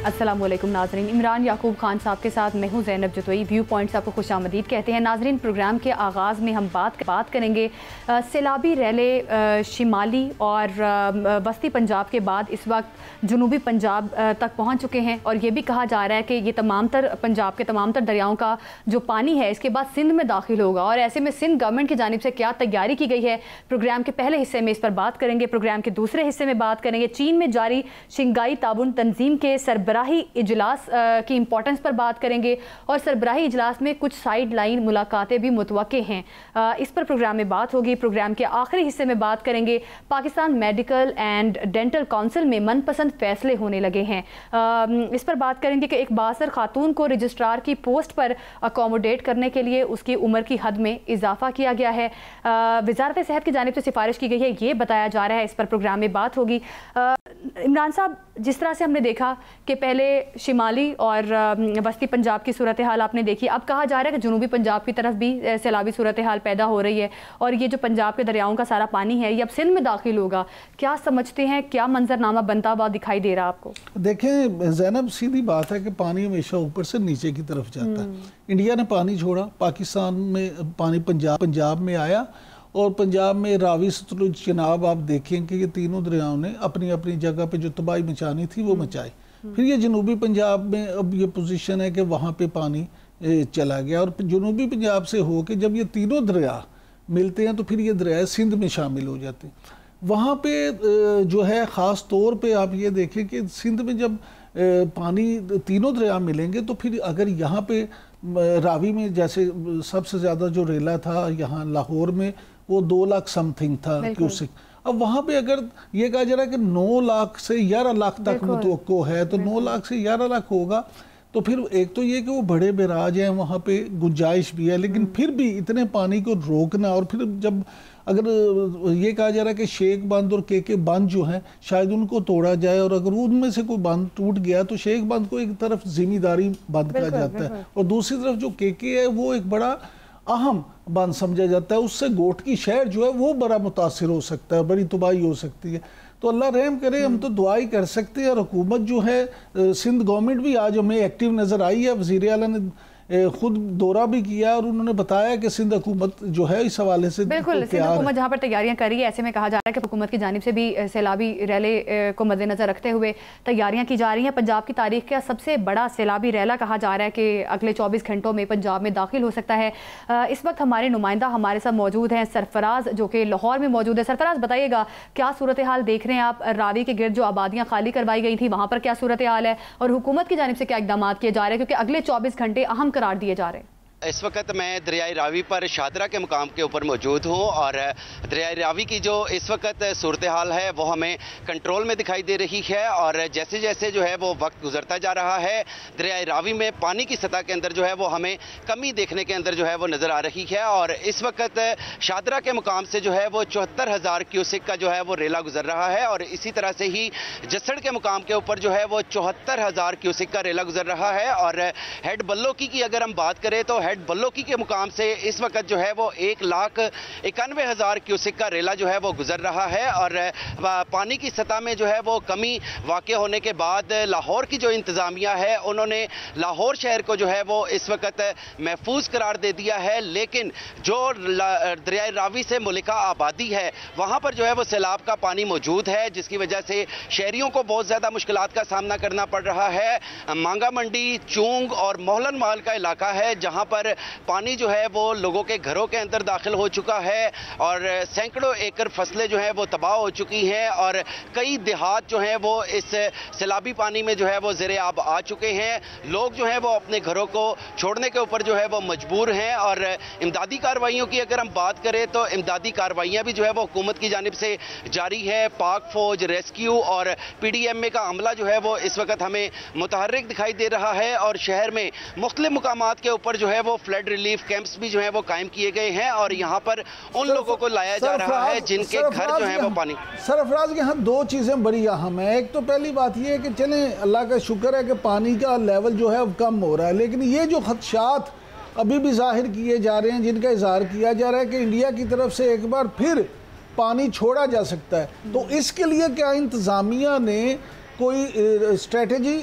अस्सलाम वालेकुम नाजरीन, इमरान याकूब खान साहब के साथ मैं हूँ ज़ैनब जतोई। व्यू पॉइंट्स आपको खुशामदीद कहते हैं। नाजरीन, प्रोग्राम के आगाज़ में हम बात करेंगे सैलाबी रैले शिमाली और वस्ती पंजाब के बाद इस वक्त जनूबी पंजाब तक पहुँच चुके हैं और ये भी कहा जा रहा है कि ये पंजाब के तमाम तर दरियाओं का जो पानी है इसके बाद सिंध में दाखिल होगा और ऐसे में सिंध गवर्नमेंट की जानिब से क्या तैयारी की गई है, प्रोग्राम के पहले हिस्से में इस पर बात करेंगे। प्रोग्राम के दूसरे हिस्से में बात करेंगे चीन में जारी शंघाई ताउन तंजीम के सरबराही इजलास की इंपॉर्टेंस पर बात करेंगे और सरबराही इजलास में कुछ साइड लाइन मुलाकातें भी मुतवक्के हैं, इस पर प्रोग्राम में बात होगी। प्रोग्राम के आखिरी हिस्से में बात करेंगे Pakistan medical and dental council में मनपसंद फैसले होने लगे हैं, इस पर बात करेंगे कि एक बासर खातून को रजिस्ट्रार की पोस्ट पर अकोमोडेट करने के लिए उसकी उम्र की हद में इजाफा किया गया है। वजारत सेहत की जानिब से सिफारिश की गई है, ये बताया जा रहा है, इस पर प्रोग्राम में बात होगी। इमरान साहब, जिस तरह से हमने देखा कि पहले शिमाली और वस्ती पंजाब की सूरत हाल आपने देखी, अब कहा जा रहा है कि जनूबी पंजाब की तरफ भी सैलाबी सूरत हाल पैदा हो रही है और ये जो पंजाब के दरियाओं का सारा पानी है ये अब सिंध में दाखिल होगा। क्या समझते हैं, क्या मंजरनामा बनता हुआ दिखाई दे रहा आपको? देखें ज़ैनब, सीधी बात है कि पानी हमेशा ऊपर से नीचे की तरफ जाता है। इंडिया ने पानी छोड़ा, पाकिस्तान में पानी पंजाब में आया और पंजाब में रावी सतलुज चिनाब आप देखें कि ये तीनों दरियाओं ने अपनी अपनी जगह पे जो तबाही मचानी थी वो मचाई। फिर ये जनूबी पंजाब में अब ये पोजीशन है कि वहाँ पे पानी चला गया और जनूबी पंजाब से हो के जब ये तीनों दरिया मिलते हैं तो फिर ये दरिया सिंध में शामिल हो जाते हैं। वहाँ पे जो है ख़ास तौर पे आप ये देखें कि सिंध में जब पानी तीनों दरिया मिलेंगे तो फिर अगर यहाँ पे रावी में जैसे सबसे ज़्यादा जो रेला था यहाँ लाहौर में वो 2 लाख समथिंग था क्यूसिक, अब वहाँ पे अगर ये कहा जा रहा है कि 9 लाख से 11 लाख तक मुतवक्को है तो 9 लाख से 11 लाख होगा तो फिर एक तो ये कि वो बड़े बैराज हैं, वहाँ पे गुंजाइश भी है, लेकिन फिर भी इतने पानी को रोकना और फिर जब अगर ये कहा जा रहा है कि शेख बंद और के बंद जो हैं शायद उनको तोड़ा जाए और अगर उनमें से कोई बंद टूट गया तो शेख बंद को एक तरफ जिम्मेदारी बंद करा जाता है और दूसरी तरफ जो के है वो एक बड़ा अहम बंद समझा जाता है, उससे गोट की शहर जो है वो बड़ा मुतासिर हो सकता है, बड़ी तबाही हो सकती है। तो अल्लाह रहम करे, हम तो दुआ ही कर सकते हैं। और हुकूमत जो है सिंध गवर्नमेंट भी आज हमें एक्टिव नज़र आई है, वज़ीर आला ने खुद दौरा भी किया और उन्होंने बताया कि सिंध हुकूमत जो है इस हवाले से बिल्कुल सिंध हुकूमत जहाँ पर तैयारियां कर रही है, ऐसे में कहा जा रहा है कि हुकूमत की जानिब से भी सैलाबी रैले को मद्देनजर रखते हुए तैयारियां की जा रही हैं। पंजाब की तारीख का सबसे बड़ा सैलाबी रैला कहा जा रहा है कि अगले 24 घंटों में पंजाब में दाखिल हो सकता है। इस वक्त हमारे नुमाइंदा हमारे साथ मौजूद हैं, सरफराज जो कि लाहौर में मौजूद है। सरफराज, बताइएगा क्या सूरत हाल देख रहे हैं आप? रावी के गिर्द जो आबादियाँ खाली करवाई गई थी वहाँ पर क्या सूरत हाल है और हुकूमत की जानिब से क्या इकदाम किए जा रहे हैं, क्योंकि अगले 24 घंटे अहम करार दिए जा रहे हैं? इस वक्त मैं दरियाई रावी पर शादरा के मुकाम के ऊपर मौजूद हूँ और दरियाई रावी की जो इस वक्त सूरत हाल है वो हमें कंट्रोल में दिखाई दे रही है और जैसे जैसे जो है वो वक्त गुजरता जा रहा है दरियाई रावी में पानी की सतह के अंदर जो है वो हमें कमी देखने के अंदर जो है वो नज़र आ रही है और इस वक्त शादरा के मुकाम से जो है वो 74,000 क्यूसिक का जो है वो रेला गुजर रहा है और इसी तरह से ही जसड़ के मुकाम के ऊपर जो है वो 74,000 क्यूसिक का रेला गुजर रहा है और हेड बल्लोकी की अगर हम बात करें तो हेड बल्लोकी के मुकाम से इस वक्त जो है वो 1,91,000 क्यूसिक का रेला जो है वो गुजर रहा है और पानी की सतह में जो है वो कमी वाक़ होने के बाद लाहौर की जो इंतज़ामिया है उन्होंने लाहौर शहर को जो है वो इस वक्त महफूज करार दे दिया है, लेकिन जो दरियाई रावी से मुलिका आबादी है वहाँ पर जो है वो सैलाब का पानी मौजूद है जिसकी वजह से शहरियों को बहुत ज़्यादा मुश्किलात का सामना करना पड़ रहा है। मांगा मंडी, चूंग और मोहलन महल का इलाका है जहाँ पर पानी जो है वो लोगों के घरों के अंदर दाखिल हो चुका है और सैकड़ों एकड़ फसलें जो है वो तबाह हो चुकी हैं और कई देहात जो हैं वो इस सैलाबी पानी में जो है वो ज़ेरे आब आ चुके हैं। लोग जो है वो अपने घरों को छोड़ने के ऊपर जो है वो मजबूर हैं और इमदादी कार्रवाइयों की अगर हम बात करें तो इमदादी कार्रवाइयाँ भी जो है वो हुकूमत की जानिब से जारी है। पाक फौज, रेस्क्यू और PDMA का अमला जो है वो इस वक्त हमें मुतहर्रिक दिखाई दे रहा है और शहर में मुख्तलिफ मुकामात के ऊपर जो है वो फ्लड रिलीफ कैंप्स भी जो है वो कायम किए गए हैं और यहाँ पर उन लोगों को लाया जा रहा है जिनके घर जो है वो पानी। सरफराज, यहाँ 2 चीज़ें बड़ी अहम है। एक तो पहली बात ये है कि चलें अल्लाह का शुक्र है कि पानी का लेवल जो है कम हो रहा है, लेकिन ये जो खदशात अभी भी जाहिर किए जा रहे हैं, जिनका इजहार किया जा रहा है कि इंडिया की तरफ से एक बार फिर पानी छोड़ा जा सकता है, तो इसके लिए क्या इंतज़ामिया ने कोई स्ट्रेटेजी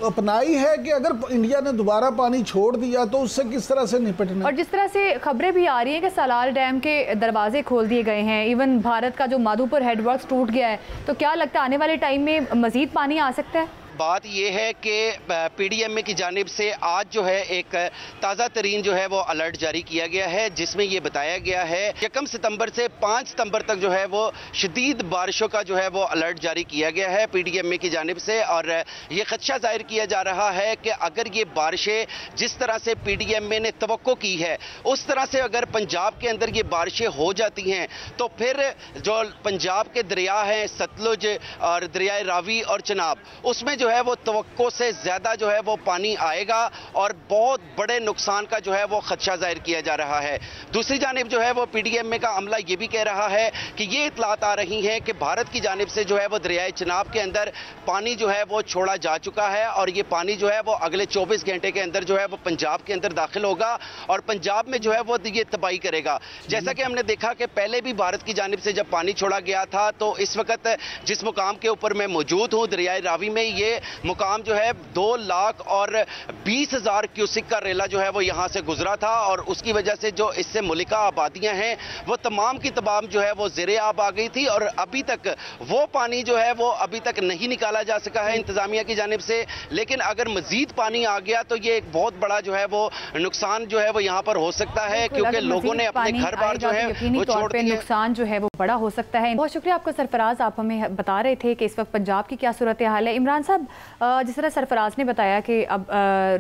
अपनाई है कि अगर इंडिया ने दोबारा पानी छोड़ दिया तो उससे किस तरह से निपटना? और जिस तरह से खबरें भी आ रही हैं कि सलाल डैम के दरवाजे खोल दिए गए हैं, इवन भारत का जो माधोपुर हेडवर्क्स टूट गया है, तो क्या लगता है आने वाले टाइम में मजीद पानी आ सकता है? बात यह है कि पीडीएमए की जानिब से आज जो है एक ताज़ा तरीन जो है वो अलर्ट जारी किया गया है, जिसमें ये बताया गया है 1 सितंबर से 5 सितंबर तक जो है वो शदीद बारिशों का जो है वो अलर्ट जारी किया गया है पीडीएमए की जानिब से। और ये खदशा जाहिर किया जा रहा है कि अगर ये बारिशें जिस तरह से पीडीएमए ने तवक्को की है उस तरह से अगर पंजाब के अंदर ये बारिशें हो जाती हैं तो फिर जो पंजाब के दरिया हैं सतलुज और दरियाए रावी और चनाब, उसमें जो है वो तवक्को से ज्यादा जो है वो पानी आएगा और बहुत बड़े नुकसान का जो है वो खदशा जाहिर किया जा रहा है। दूसरी जानिब जो है वो पीडीएमए का अमला ये भी कह रहा है कि ये इतलात आ रही हैं कि भारत की जानिब से जो है वो दरियाए चनाब के अंदर पानी जो है वो छोड़ा जा चुका है और ये पानी जो है वो अगले 24 घंटे के अंदर जो है वो पंजाब के अंदर दाखिल होगा और पंजाब में जो है वो ये तबाही करेगा। जैसा कि हमने देखा कि पहले भी भारत की जानिब से जब पानी छोड़ा गया था तो इस वक्त जिस मुकाम के ऊपर मैं मौजूद हूँ दरियाए रावी में, ये मुकाम जो है 2,20,000 क्यूसिक का रेला जो है वो यहाँ से गुजरा था और उसकी वजह से जो इससे मुलिका आबादियां हैं वो तमाम की तमाम जो है वो ज़ेरे आब आ गई थी और अभी तक वो पानी जो है वो अभी तक नहीं निकाला जा सका है इंतजामिया की जानिब से। लेकिन अगर मजीद पानी आ गया तो ये एक बहुत बड़ा जो है वो नुकसान जो है वो यहाँ पर हो सकता है, क्योंकि लोगों ने अपने घर बार जो है वो छोड़ दिए, नुकसान जो है वो बड़ा हो सकता है। बहुत शुक्रिया आपका सरफराज, आप हमें बता रहे थे कि इस वक्त पंजाब की क्या सूरत हाल है। इमरान साहब, जिस तरह सरफराज ने बताया कि अब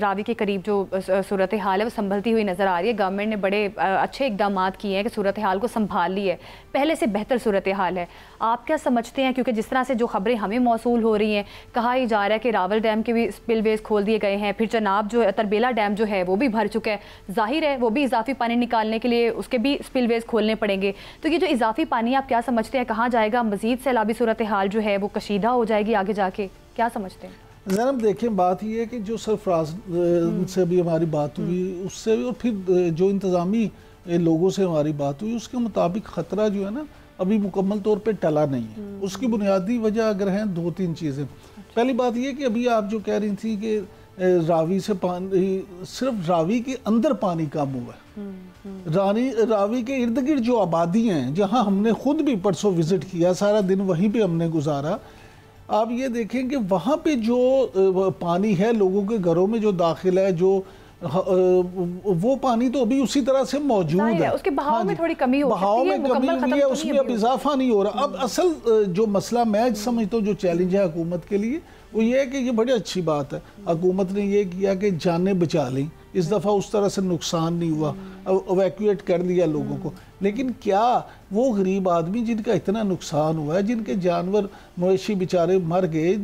रावी के करीब जो सूरत हाल है वो संभलती हुई नज़र आ रही है, गवर्नमेंट ने बड़े अच्छे इकदाम किए हैं कि सूरत हाल को संभाल ली है, पहले से बेहतर सूरत हाल है। आप क्या समझते हैं, क्योंकि जिस तरह से जो खबरें हमें मौसूल हो रही हैं, कहा ही जा रहा है कि रावल डैम के भी स्पिलवेज खोल दिए गए हैं, फिर चनाब जो तरबेला डैम जो है वो भी भर चुका है, जाहिर है वो भी इजाफी पानी निकालने के लिए उसके भी स्पिलवेज खोलने पड़ेंगे। तो ये जो इजाफी पानी आप क्या समझते हैं कहाँ जाएगा? मजीद सैलाबी सूरत हाल जो है वो कशीदा हो जाएगी आगे जाके, क्या समझते हैं? ज़ैनब देखें, बात यह है कि जो सरफराज से भी हमारी बात हुई उससे भी और फिर जो इंतज़ामी लोगों से हमारी बात हुई उसके मुताबिक ख़तरा जो है ना अभी मुकम्मल तौर पे टला नहीं है। उसकी बुनियादी वजह अगर हैं 2-3 चीज़ें। पहली बात यह कि अभी आप जो कह रही थी कि रावी से पानी, सिर्फ रावी के अंदर पानी कम हुआ है। रावी के इर्द गिर्द जो आबादी हैं, जहाँ हमने खुद भी परसों विज़िट किया, सारा दिन वहीं पे हमने गुजारा, आप ये देखें कि वहाँ पे जो पानी है लोगों के घरों में जो दाखिल है, जो वो पानी तो अभी उसी तरह से मौजूद है। उसके बहाव में थोड़ी कमी हो सकती है, बहाव में कमी हुई है, उसमें अब इजाफा नहीं हो रहा। अब असल जो मसला मैं समझता हूँ जो चैलेंज है हुकूमत के लिए वो ये है कि ये बड़ी अच्छी बात है, हुकूमत ने ये किया कि जानें बचा ली, इस दफ़ा उस तरह से नुकसान नहीं हुआ, एवैक्यूएट कर दिया लोगों को। लेकिन क्या वो गरीब आदमी जिनका इतना नुकसान हुआ है, जिनके जानवर मवेशी बेचारे मर गए,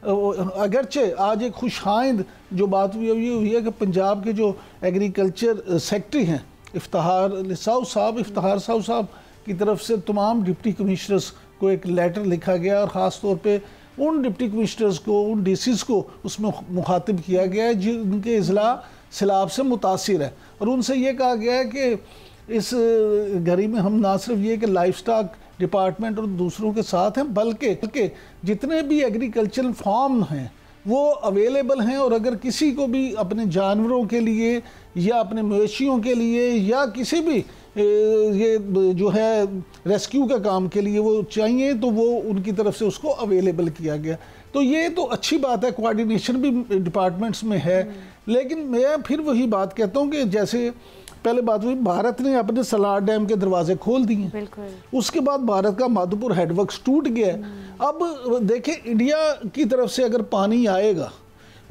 अगरचे आज एक खुशाइंद जो बात हुई है कि पंजाब के जो एग्रीकल्चर सेक्रेटरी हैं इफ्तिखार साहब की तरफ से तमाम डिप्टी कमिश्नर्स को एक लेटर लिखा गया और ख़ास तौर पे उन डिप्टी कमिश्नर्स को, उन डीसीज को उसमें मुखातिब किया गया है जिनके इजला सैलाब से मुतासिर है। और उनसे ये कहा गया है कि इस घड़ी में हम ना सिर्फ ये कि लाइफ स्टॉक डिपार्टमेंट और दूसरों के साथ हैं, बल्कि जितने भी एग्रीकल्चरल फार्म हैं वो अवेलेबल हैं, और अगर किसी को भी अपने जानवरों के लिए या अपने मवेशियों के लिए या किसी भी ये जो है रेस्क्यू का काम के लिए वो चाहिए तो वो उनकी तरफ से उसको अवेलेबल किया गया। तो ये तो अच्छी बात है, कोऑर्डिनेशन भी डिपार्टमेंट्स में है। लेकिन मैं फिर वही बात कहता हूँ कि जैसे पहले बात हुई, भारत ने अपने सलार डैम के दरवाजे खोल दिए, उसके बाद भारत का माधोपुर हेडवर्क्स टूट गया। अब देखें, इंडिया की तरफ से अगर पानी आएगा,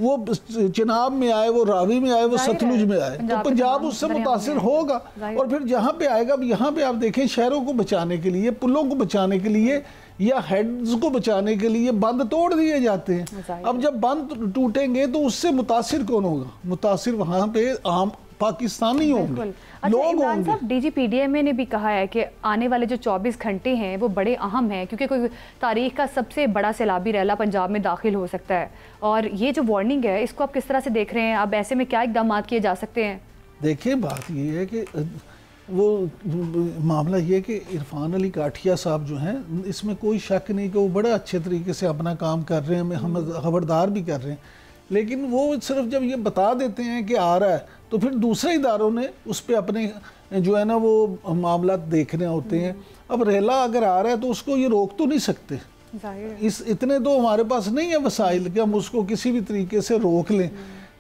वो चिनाब में आए, वो रावी में आए, वो सतलुज में आए, तो पंजाब उससे मुतासिर होगा। और फिर जहाँ पे आएगा, अब यहाँ पे आप देखें शहरों को बचाने के लिए, पुलों को बचाने के लिए या हेड्स को बचाने के लिए बंद तोड़ दिए जाते हैं। अब जब बंद टूटेंगे तो उससे मुतासिर कौन होगा? मुतासिर वहाँ पे आम पाकिस्तानी होंगे, लोग होंगे। डीजीपीडीएमए ने भी कहा है कि आने वाले जो 24 घंटे हैं वो बड़े अहम हैं, क्योंकि कोई तारीख का सबसे बड़ा सैलाबी रैला पंजाब में दाखिल हो सकता है। और ये जो वार्निंग है इसको आप किस तरह से देख रहे हैं? अब ऐसे में क्या इकदाम किए जा सकते हैं? देखिए, बात ये है कि वो मामला ये कि इरफान अली काठिया साहब जो हैं, इसमें कोई शक नहीं कि वो बड़े अच्छे तरीके से अपना काम कर रहे हैं, हम खबरदार भी कर रहे हैं, लेकिन वो सिर्फ जब ये बता देते हैं कि आ रहा है तो फिर दूसरे इदारों ने उस पर अपने जो है ना वो मामला देखने होते हैं। अब रेला अगर आ रहा है तो उसको ये रोक तो नहीं सकते, इतने तो हमारे पास नहीं है वसाइल कि हम उसको किसी भी तरीके से रोक लें।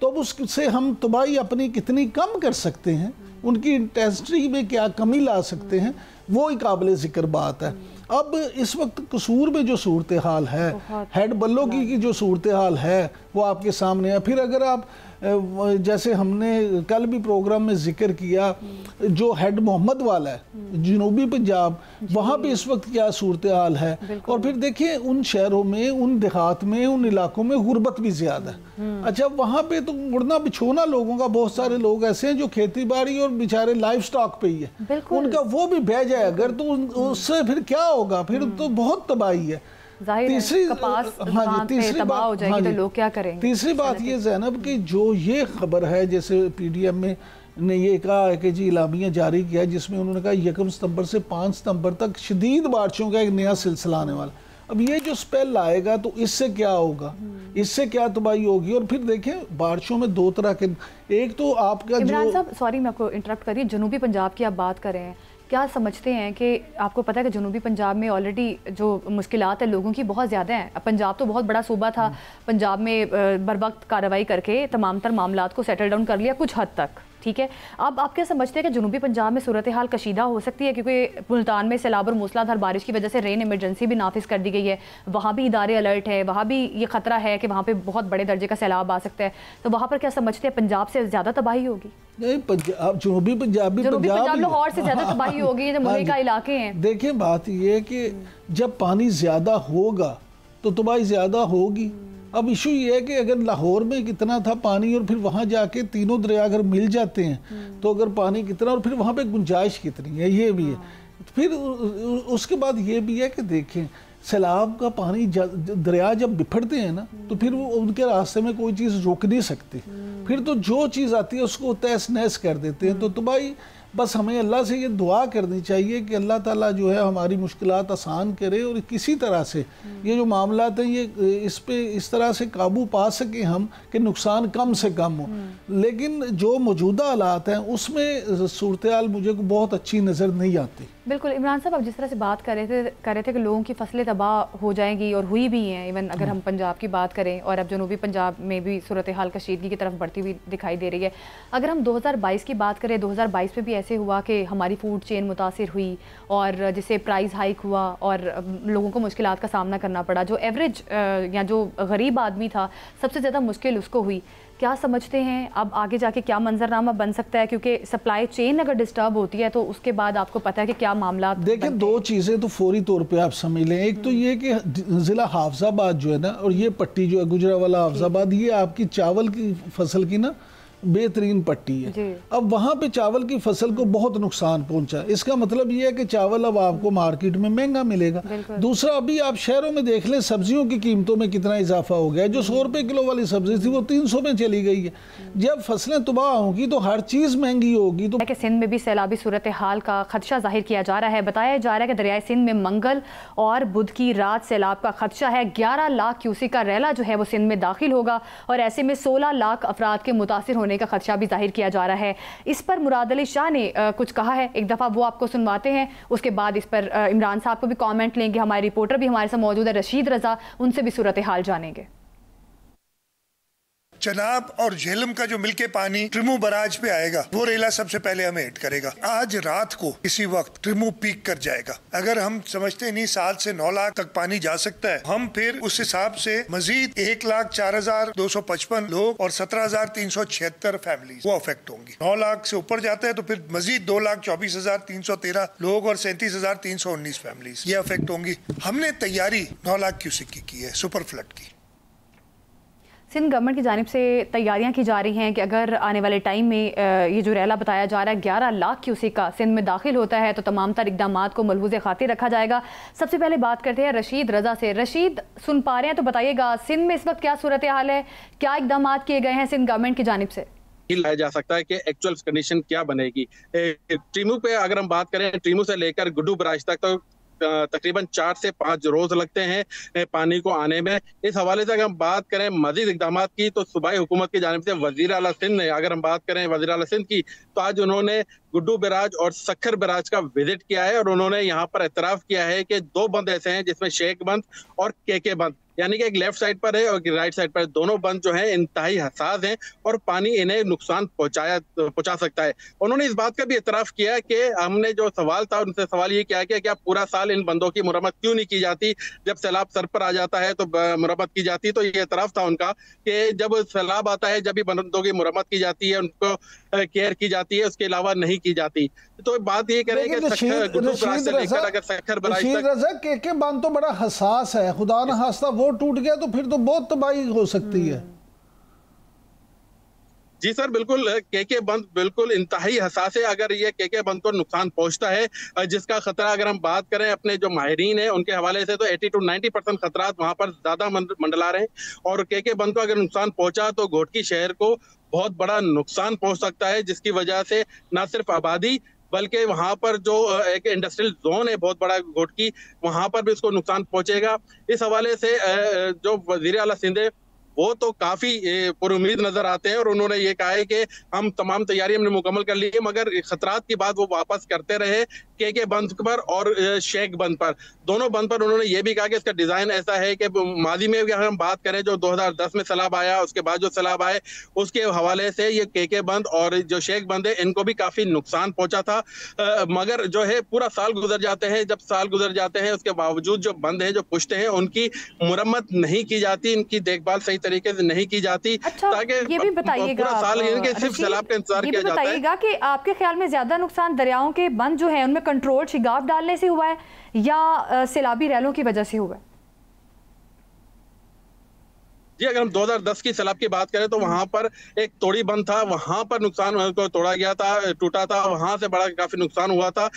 तो अब उससे हम तबाही अपनी कितनी कम कर सकते हैं, उनकी इंटेंसिटी में क्या कमी ला सकते हैं, वो ही काबिल ज़िक्र बात है। अब इस वक्त कसूर में जो सूरत हाल है, हेड बल्लो की जो सूरत हाल है वो आपके सामने है। फिर अगर आप जैसे हमने कल भी प्रोग्राम में जिक्र किया, जो हेड मोहम्मद वाला है जनूबी पंजाब, वहाँ पे इस वक्त क्या सूरत हाल है। और फिर देखिए उन शहरों में, उन देहात में, उन इलाकों में गुर्बत भी ज़्यादा है। अच्छा, वहाँ पे तो मुड़ना बिछोना लोगों का, बहुत सारे लोग ऐसे हैं जो खेती बाड़ी और बेचारे लाइफ स्टॉक पे ही है, उनका वो भी बह जाए अगर, तो उससे फिर क्या होगा, फिर तो बहुत तबाही है। तीसरी बात ये ज़ैनब कि जो ये खबर है, जैसे पीडीएम में ने ये कहा है कि जी इलामिया जारी किया, जिसमें उन्होंने कहा 1 सितंबर से 5 सितंबर तक शदीद बारिशों का एक नया सिलसिला आने वाला। अब ये जो स्पेल आएगा तो इससे क्या होगा, इससे क्या तबाही होगी। और फिर देखें बारिशों में दो तरह के, एक तो आपका इमरान साहब, सॉरी मैं आपको इंटरप्ट करिए, जनूबी पंजाब की आप बात कर रहे हैं, क्या समझते हैं कि आपको पता है कि जनूबी पंजाब में ऑलरेडी जो मुश्किलात है लोगों की बहुत ज़्यादा हैं। पंजाब तो बहुत बड़ा सूबा था, पंजाब में बर वक्त कार्रवाई करके तमाम तर मामलात को सेटल डाउन कर लिया कुछ हद तक, ठीक है। अब आप क्या समझते हैं कि जनूबी पंजाब में सूरत हाल कशीदा हो सकती है, क्योंकि मुल्तान में सैलाब और मूसलाधार बारिश की वजह से रेन इमरजेंसी भी नाफिज कर दी गई है, वहाँ भी इदारे अलर्ट है, वहाँ भी ये खतरा है कि वहाँ पे बहुत बड़े दर्जे का सैलाब आ सकता है। तो वहाँ पर क्या समझते हैं पंजाब से ज़्यादा तबाही होगी? नहीं, पंजाब, जनूबी पंजाब लाहौर से ज़्यादा तबाही होगी, जो मुल्क का इलाके हैं। देखिए बात ये है कि जब पानी ज़्यादा होगा तो तबाही ज़्यादा होगी। अब इशू ये है कि अगर लाहौर में कितना था पानी और फिर वहाँ जाके तीनों दरिया अगर मिल जाते हैं तो अगर पानी कितना और फिर वहाँ पे गुंजाइश कितनी है, ये भी है। फिर उसके बाद ये भी है कि देखें सैलाब का पानी दरिया जब बिफरते हैं ना तो फिर वो उनके रास्ते में कोई चीज़ रोक नहीं सकती, फिर तो जो चीज़ आती है उसको तहस नहस कर देते हैं। तो तबाही बस हमें अल्लाह से ये दुआ करनी चाहिए कि अल्लाह ताला जो है हमारी मुश्किलात आसान करे और किसी तरह से ये जो मामलात हैं ये इस पे इस तरह से काबू पा सकें हम कि नुकसान कम से कम हो। लेकिन जो मौजूदा हालात हैं उसमें सूरत हाल मुझे बहुत अच्छी नज़र नहीं आती। बिल्कुल इमरान साहब, आप जिस तरह से बात कर रहे थे कि लोगों की फसलें तबाह हो जाएंगी और हुई भी हैं, इवन अगर हम पंजाब की बात करें और अब जनूबी पंजाब में भी सूरत हाल कशीदगी की तरफ बढ़ती हुई दिखाई दे रही है। अगर हम 2022 की बात करें, 2022 में भी ऐसे हुआ कि हमारी फूड चेन मुतासिर हुई और जिससे प्राइस हाइक हुआ और लोगों को मुश्किलात का सामना करना पड़ा। जो एवरेज या जो गरीब आदमी था सबसे ज़्यादा मुश्किल उसको हुई। क्या समझते हैं अब आगे जाके क्या मंजरनामा बन सकता है, क्योंकि सप्लाई चेन अगर डिस्टर्ब होती है तो उसके बाद आपको पता है कि क्या मामला। देखें दो चीज़ें तो फौरी तौर पे आप समझ लें, एक तो ये कि ज़िला हाफजाबाद जो है ना और ये पट्टी जो है गुजरावाला हाफजाबाद, ये आपकी चावल की फसल की ना बेहतरीन पट्टी है। अब वहाँ पे चावल की फसल को बहुत नुकसान पहुंचा, इसका मतलब ये है कि चावल अब आपको मार्केट में महंगा मिलेगा। दूसरा, अभी आप शहरों में देख लें सब्जियों की कीमतों में कितना इजाफा हो गया है। जो 100 रुपये किलो वाली सब्जी थी वो 300 में चली गई है। जब फसलें तबाह होंगी तो हर चीज़ महंगी होगी। तो सिंध में भी सैलाबी सूरत हाल का खदशा जाहिर किया जा रहा है। बताया जा रहा है कि दरियाए सिंध में मंगल और बुध की रात सैलाब का खदशा है। 11 लाख क्यूसेक का रैला जो है वो सिंध में दाखिल होगा और ऐसे में 16 लाख अफराद के मुतासिर होने का खदशा भी जाहिर किया जा रहा है। इस पर मुराद अली शाह ने कुछ कहा है, एक दफ़ा वो आपको सुनवाते हैं, उसके बाद इस पर इमरान साहब को भी कमेंट लेंगे। हमारे रिपोर्टर भी हमारे साथ मौजूद है रशीद रजा, उनसे भी सूरत हाल जानेंगे। चनाब और झेलम का जो मिलके पानी ट्रिमू बराज पे आएगा वो रेला सबसे पहले हमें हिट करेगा। आज रात को इसी वक्त ट्रिमू पीक कर जाएगा। अगर हम समझते नहीं 7 से 9 लाख तक पानी जा सकता है, हम फिर उस हिसाब से मजीद 1,04,255 लोग और 17,376 फैमिली वो अफेक्ट होंगी। 9 लाख से ऊपर जाता है तो फिर मजीद 2,24,313 लोग और 37,319 फैमिली ये अफेक्ट होंगी। हमने तैयारी 9 लाख क्यूसेक की है सुपर फ्लड की। सिंध गवर्नमेंट की जानिब से तैयारियां की जा रही हैं कि अगर आने वाले टाइम में ये जो रैला बताया जा रहा है 11 लाख क्यूसेक का सिंध में दाखिल होता है तो तमाम तर इकदामात को मलहूज़ खातिर रखा जाएगा। सबसे पहले बात करते हैं रशीद रजा से। रशीद, सुन पा रहे हैं तो बताइएगा सिंध में इस वक्त क्या सूरत हाल है, क्या इकदामात किए गए हैं सिंध गवर्नमेंट की जानिब से? ही लाया जा सकता है कि एक्चुअल कंडीशन क्या बनेगी। ट्रीमू पे अगर हम बात करें, ट्रीमू से लेकर गुड्डू बराज तक तो तकरीबन 4 से 5 रोज लगते हैं पानी को आने में। इस हवाले से अगर हम बात करें मजीद इकदाम की, तो सूबाई हुकूमत की जानिब से वजीर आला सिंध ने, अगर हम बात करें वजीर आला सिंध की, तो आज उन्होंने गुड्डू बराज और सखर बराज का विजिट किया है और उन्होंने यहाँ पर एतराफ किया है कि 2 बंद ऐसे हैं जिसमें शेख बंद और केके बंद, यानी कि एक लेफ्ट साइड पर है और राइट साइड पर, दोनों बंद जो है इंतहाई हसास हैं और पानी इन्हें नुकसान पहुंचा सकता है। उन्होंने इस बात का भी एतराफ किया कि हमने जो सवाल था उनसे सवाल ये किया कि क्या पूरा साल इन बंदों की मुरम्मत क्यों नहीं की जाती, जब सैलाब सर पर आ जाता है तो मुरम्मत की जाती। तो ये एतराफ था उनका कि जब सैलाब आता है जब भी बंदों की मुरम्मत की जाती है, उनको केयर की जाती है, उसके अलावा नहीं की जाती। तो बात ये करें कि के बांध तो बड़ा हसास है, खुदा न खास्ता वो टूट गया तो फिर तो बहुत तबाही हो सकती है। जी सर, बिल्कुल केके बंद बिल्कुल इंतहाई हसास है। अगर ये केके बंद को नुकसान पहुंचता है, जिसका खतरा अगर हम बात करें अपने जो माहिरीन है उनके हवाले से, तो 80 to 90% खतरात वहां पर ज्यादा मंडला रहे हैं। और केके बंद को अगर नुकसान पहुंचा तो घोटकी शहर को बहुत बड़ा नुकसान पहुंच सकता है, जिसकी वजह से न सिर्फ आबादी बल्कि वहां पर जो एक इंडस्ट्रियल जोन है बहुत बड़ा घोटकी, वहां पर भी उसको नुकसान पहुंचेगा। इस हवाले से जो वजीर आला सिंध है वो तो काफी पुरुमीद नजर आते हैं और उन्होंने ये कहा है कि हम तमाम तैयारी हमने मुकम्मल कर ली है, मगर खतरात की बात वो वापस करते रहे केके बंद पर और शेख बंद पर, दोनों बंद पर। उन्होंने ये भी कहा कि इसका डिजाइन ऐसा है कि माजी में अगर हम बात करें जो 2010 में सैलाब आया, उसके बाद जो सैलाब आए उसके हवाले से ये केके बंद और जो शेख बंद है इनको भी काफी नुकसान पहुंचा था। मगर जो है पूरा साल गुजर जाते हैं, जब साल गुजर जाते हैं उसके बावजूद जो बंद है जो पुश्ते हैं उनकी मुरम्मत नहीं की जाती, इनकी देखभाल सही तरीके से नहीं की जाती। अच्छा, ताकि ये भी बताइएगा पूरा साल सिर्फ सैलाब का इंतजार किया जाता है कि आपके ख्याल में ज्यादा नुकसान दरियाओं के बंद जो है उनमें कंट्रोल शिगाफ डालने से हुआ है या सैलाबी रैलों की वजह से हुआ है? जी, अगर हम 2010 की सैलाब की बात करें तो वहां पर एक तोड़ी बंद था, वहां पर नुकसान को तोड़ा गया था, टूटा था, वहां से बड़ा काफी नुकसान हुआ था।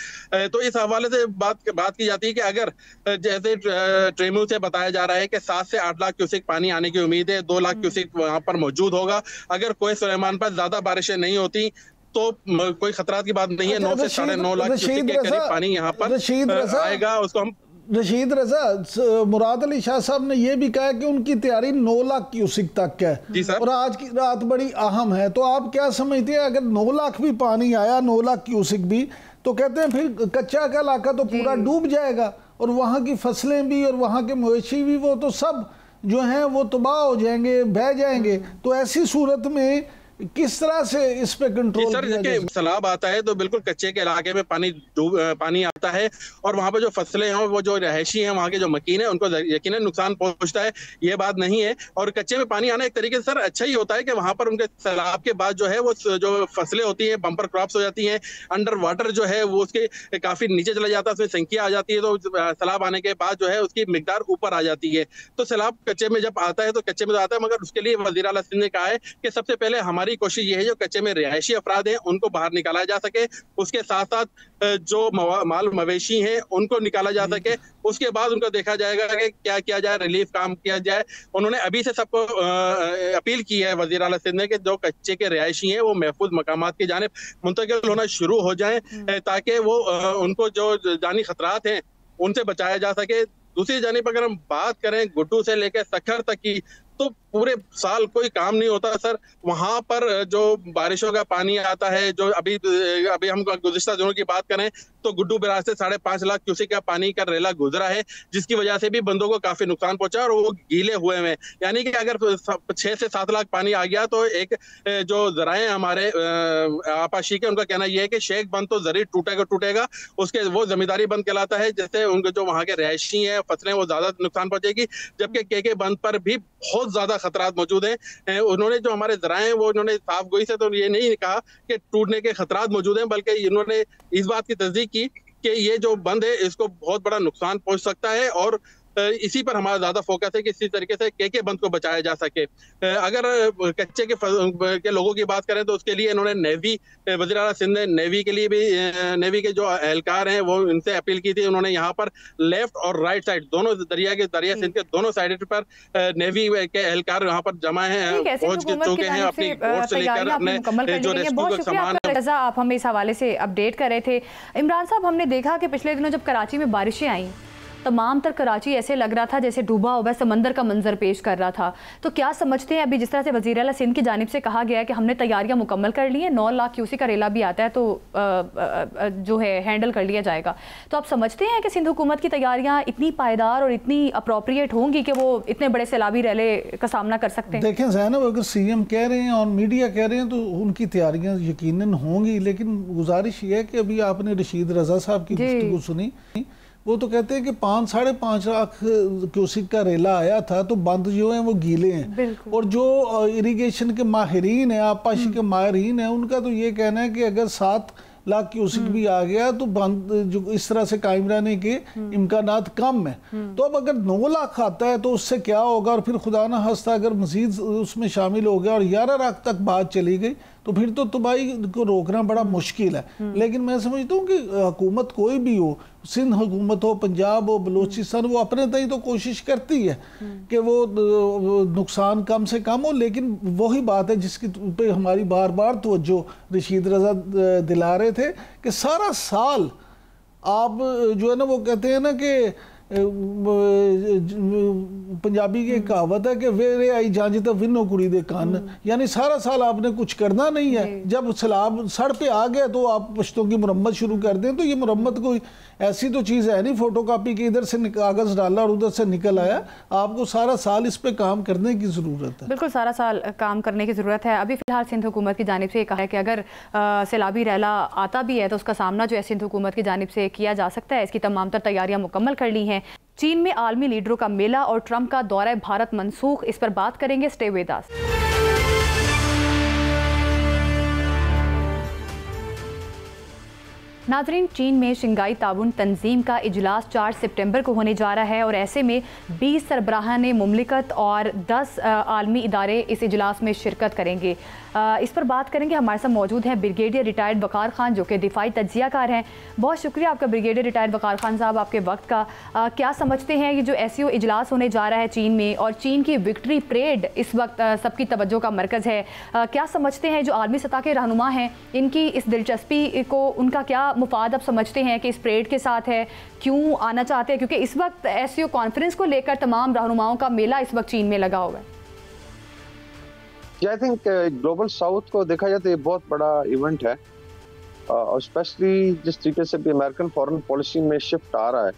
तो इस हवाले से बात की जाती है कि अगर जैसे ट्रेमू से बताया जा रहा है कि 7 से 8 लाख क्यूसेक पानी आने की उम्मीद है, 2 लाख क्यूसेक वहां पर मौजूद होगा। अगर कोई सुलेमान पर ज्यादा बारिशें नहीं होती तो कोई खतरा की बात नहीं है। 9 से 9.5 लाख क्यूसेक के करीब पानी यहाँ पर आएगा। उसको हम रशीद रजा, मुराद अली शाह साहब ने यह भी कहा कि उनकी तैयारी 9 लाख क्यूसेक तक है और आज की रात बड़ी अहम है। तो आप क्या समझते हैं, अगर 9 लाख भी पानी आया, 9 लाख क्यूसेक भी, तो कहते हैं फिर कच्चा का इलाका तो पूरा डूब जाएगा और वहाँ की फसलें भी और वहाँ के मवेशी भी वो तो सब जो हैं वो तबाह हो जाएंगे, बह जाएंगे। तो ऐसी सूरत में किस तरह से इस पे कंट्रोल सर देखिए, सैलाब आता है तो बिल्कुल कच्चे के इलाके में पानी आता है और वहाँ पे जो फसलें हैं वो जो रहायशी हैं वहाँ के जो मकीन है उनको यकीनन नुकसान पहुंचता है, ये बात नहीं है। और कच्चे में पानी आना एक तरीके से सर अच्छा ही होता है कि वहाँ पर उनके सैलाब के बाद जो है वो जो फसलें होती हैं बम्पर क्रॉप्स हो जाती हैं, अंडर वाटर जो है वो उसके काफी नीचे चला जाता है, उसमें संख्या आ जाती है, तो सैलाब आने के बाद जो है उसकी मिकदार ऊपर आ जाती है। तो सैलाब कच्चे में जब आता है तो कच्चे में तो आता है, मगर उसके लिए वज़ीर आला सिंध ने कहा है कि सबसे पहले हमारी कोशिश ये है जो कच्चे में रिहायशी अफराद हैं उनको बाहर निकाला जा सके, उसके साथ साथ जो माल मवेशी हैं उनको निकाला जा सके, उसके बाद उनको देखा जाएगा कि क्या किया जाए, रिलीफ काम किया जाए। उन्होंने अभी से सबको अपील की है वज़ीर आला सिंध ने कि जो कच्चे के रिहायशी हैं वो महफूज मकामात की जानिब मुंतकिल होना शुरू हो जाए ताकि वो उनको जो जानी खतरात हैं उनसे बचाया जा सके। दूसरी जानिब अगर हम बात करें गुड्डू से लेकर सखर तक की, तो पूरे साल कोई काम नहीं होता सर। वहां पर जो बारिशों का पानी आता है, जो अभी हम गुज़िश्ता दिनों की बात करें तो गुड्डू बराज से 5.5 लाख क्यूसेक का पानी का रेला गुजरा है, जिसकी वजह से भी बंदों को काफी नुकसान पहुंचा और वो गीले हुए हैं। यानी कि अगर 6 से 7 लाख पानी आ गया तो एक जो जराए हमारे आपाशी के उनका कहना यह है कि शेख बंद तो जरूर टूटेगा, उसके वो जमींदारी बंद कहलाता है, जैसे उनके जो वहाँ के रहायशी हैं फसलें वो ज्यादा नुकसान पहुंचेगी, जबकि केके बंद पर भी बहुत ज्यादा खतरात मौजूद हैं। उन्होंने जो हमारे जराए हैं वो उन्होंने साफ गोई से तो ये नहीं कहा कि टूटने के खतरात मौजूद हैं, बल्कि इन्होंने इस बात की तस्दीक की कि ये जो बंद है इसको बहुत बड़ा नुकसान पहुंच सकता है और इसी पर हमारा ज्यादा फोकस है कि इसी तरीके से के बंद को बचाया जा सके। अगर कच्चे के लोगों की बात करें तो उसके लिए इन्होंने नेवी, वज़ीर आला सिंध ने नेवी के लिए भी, नेवी के जो एहलकार हैं वो इनसे अपील की थी। उन्होंने यहाँ पर लेफ्ट और राइट साइड दोनों दरिया सिंध के दोनों साइड पर नेवी के एहलकार यहाँ पर जमा हैं, पहुंच चुके हैं अपनी बोट से लेकर अपने जो रेस्क्यू का सामान है। आप हमें इस हवाले से अपडेट कर रहे थे। इमरान साहब, हमने देखा कि पिछले दिनों जब कराची में बारिशें आई, तमाम तर कराची ऐसे लग रहा था जैसे डूबा हुआ समंदर का मंजर पेश कर रहा था। तो क्या समझते हैं, अभी जिस तरह से वज़ीर आला सिंध की जानिब से कहा गया है कि हमने तैयारियां मुकम्मल कर ली हैं, 9 लाख क्यूसेक का रेला भी आता है तो जो है हैंडल कर लिया जाएगा, तो आप समझते हैं कि सिंध हुकूमत की तैयारियां इतनी पायदार और इतनी अप्रोप्रिएट होंगी कि वो इतने बड़े सैलाबी रैले का सामना कर सकते हैं? देखें ज़ैनब, अगर CM कह रहे हैं और मीडिया कह रहे हैं तो उनकी तैयारियां यकीनन होंगी, लेकिन गुजारिश ये है कि अभी आपने रशीद रजा साहब की गुफ्तगू सुनी, वो तो कहते हैं कि 5-5.5 लाख क्यूसिक का रेला आया था, तो बंद जो है वो गीले हैं। और जो इरिगेशन के माहिरीन हैं, आबपाशी के माहिरीन हैं, उनका तो ये कहना है कि अगर 7 लाख क्यूसिक भी आ गया तो बंद जो इस तरह से कायम रहने के इम्कानात कम है। तो अब अगर 9 लाख आता है तो उससे क्या होगा, और फिर खुदा ना हंसता अगर मजीद उसमें शामिल हो गया और 11 लाख तक बात चली गई तो फिर तो तबाही को रोकना बड़ा मुश्किल है। लेकिन मैं समझता हूँ कि हुकूमत कोई भी हो, सिंध हुकूमत हो, पंजाब हो, बलूचिस्तान, वो अपने तय तो कोशिश करती है कि वो नुकसान कम से कम हो। लेकिन वही बात है जिसकी पे हमारी बार बार तवज्जो रशीद रजा दिला रहे थे कि सारा साल आप जो है ना, वो कहते हैं ना कि पंजाबी की कहावत है कि वेरे आई जांच तो विनो कुड़ी दे कान, यानी सारा साल आपने कुछ करना नहीं है। जब सैलाब सड़ पे आ गया तो आप पश्तों की मुरम्मत शुरू कर दें। तो ये मुरम्मत कोई ऐसी तो चीज़ है नहीं फोटो कापी की इधर से कागज़ डाला और उधर से निकल आया। आपको सारा साल इस पे काम करने की ज़रूरत है। बिल्कुल, सारा साल काम करने की ज़रूरत है। अभी फ़िलहाल सिंध हुकूमत की जानिब से कहा है कि अगर सैलाबी रैला आता भी है तो उसका सामना जो है सिंध हुकूमत की जानिब से किया जा सकता है। इसकी तमाम तर तैयारियां मुकम्मल कर ली हैं। चीन में आलमी लीडरों का मेला और ट्रंप का दौरा भारत मनसूख, इस पर बात करेंगे। Stay with us. नाज़रीन, चीन में शंघाई ताउन तंजीम का इजलास 4 सितंबर को होने जा रहा है और ऐसे में 20 सरबराहान मुमलिकत और 10 आलमी इदारे इस इजलास में शिरकत करेंगे। इस पर बात करेंगे। हमारे साथ मौजूद हैं ब्रिगेडियर रिटायर्ड वक़ार खान, जो कि दिफाई तज्जियाकार हैं। बहुत शुक्रिया आपका ब्रिगेडियर रिटायर्ड वक़ार खान साहब, आपके वक्त का। क्या समझते हैं ये जो SCO इजलास होने जा रहा है चीन में, और चीन की विक्ट्री परेड इस वक्त सबकी तवज्जो का मरकज़ है, क्या समझते हैं जो आलमी सतह के रहनुमा हैं इनकी इस दिलचस्पी को, उनका क्या मुफाद आप समझते हैं कि इस परेड के साथ है, क्यों आना चाहते हैं? क्योंकि इस वक्त SCO कॉन्फ्रेंस को लेकर तमाम रहनुमाओं का मेला इस वक्त चीन में लगा हुआ है। आई थिंक ग्लोबल साउथ को देखा जाए तो ये बहुत बड़ा इवेंट है, और स्पेशली जिस तरीके से भी अमेरिकन फॉरेन पॉलिसी में शिफ्ट आ रहा है।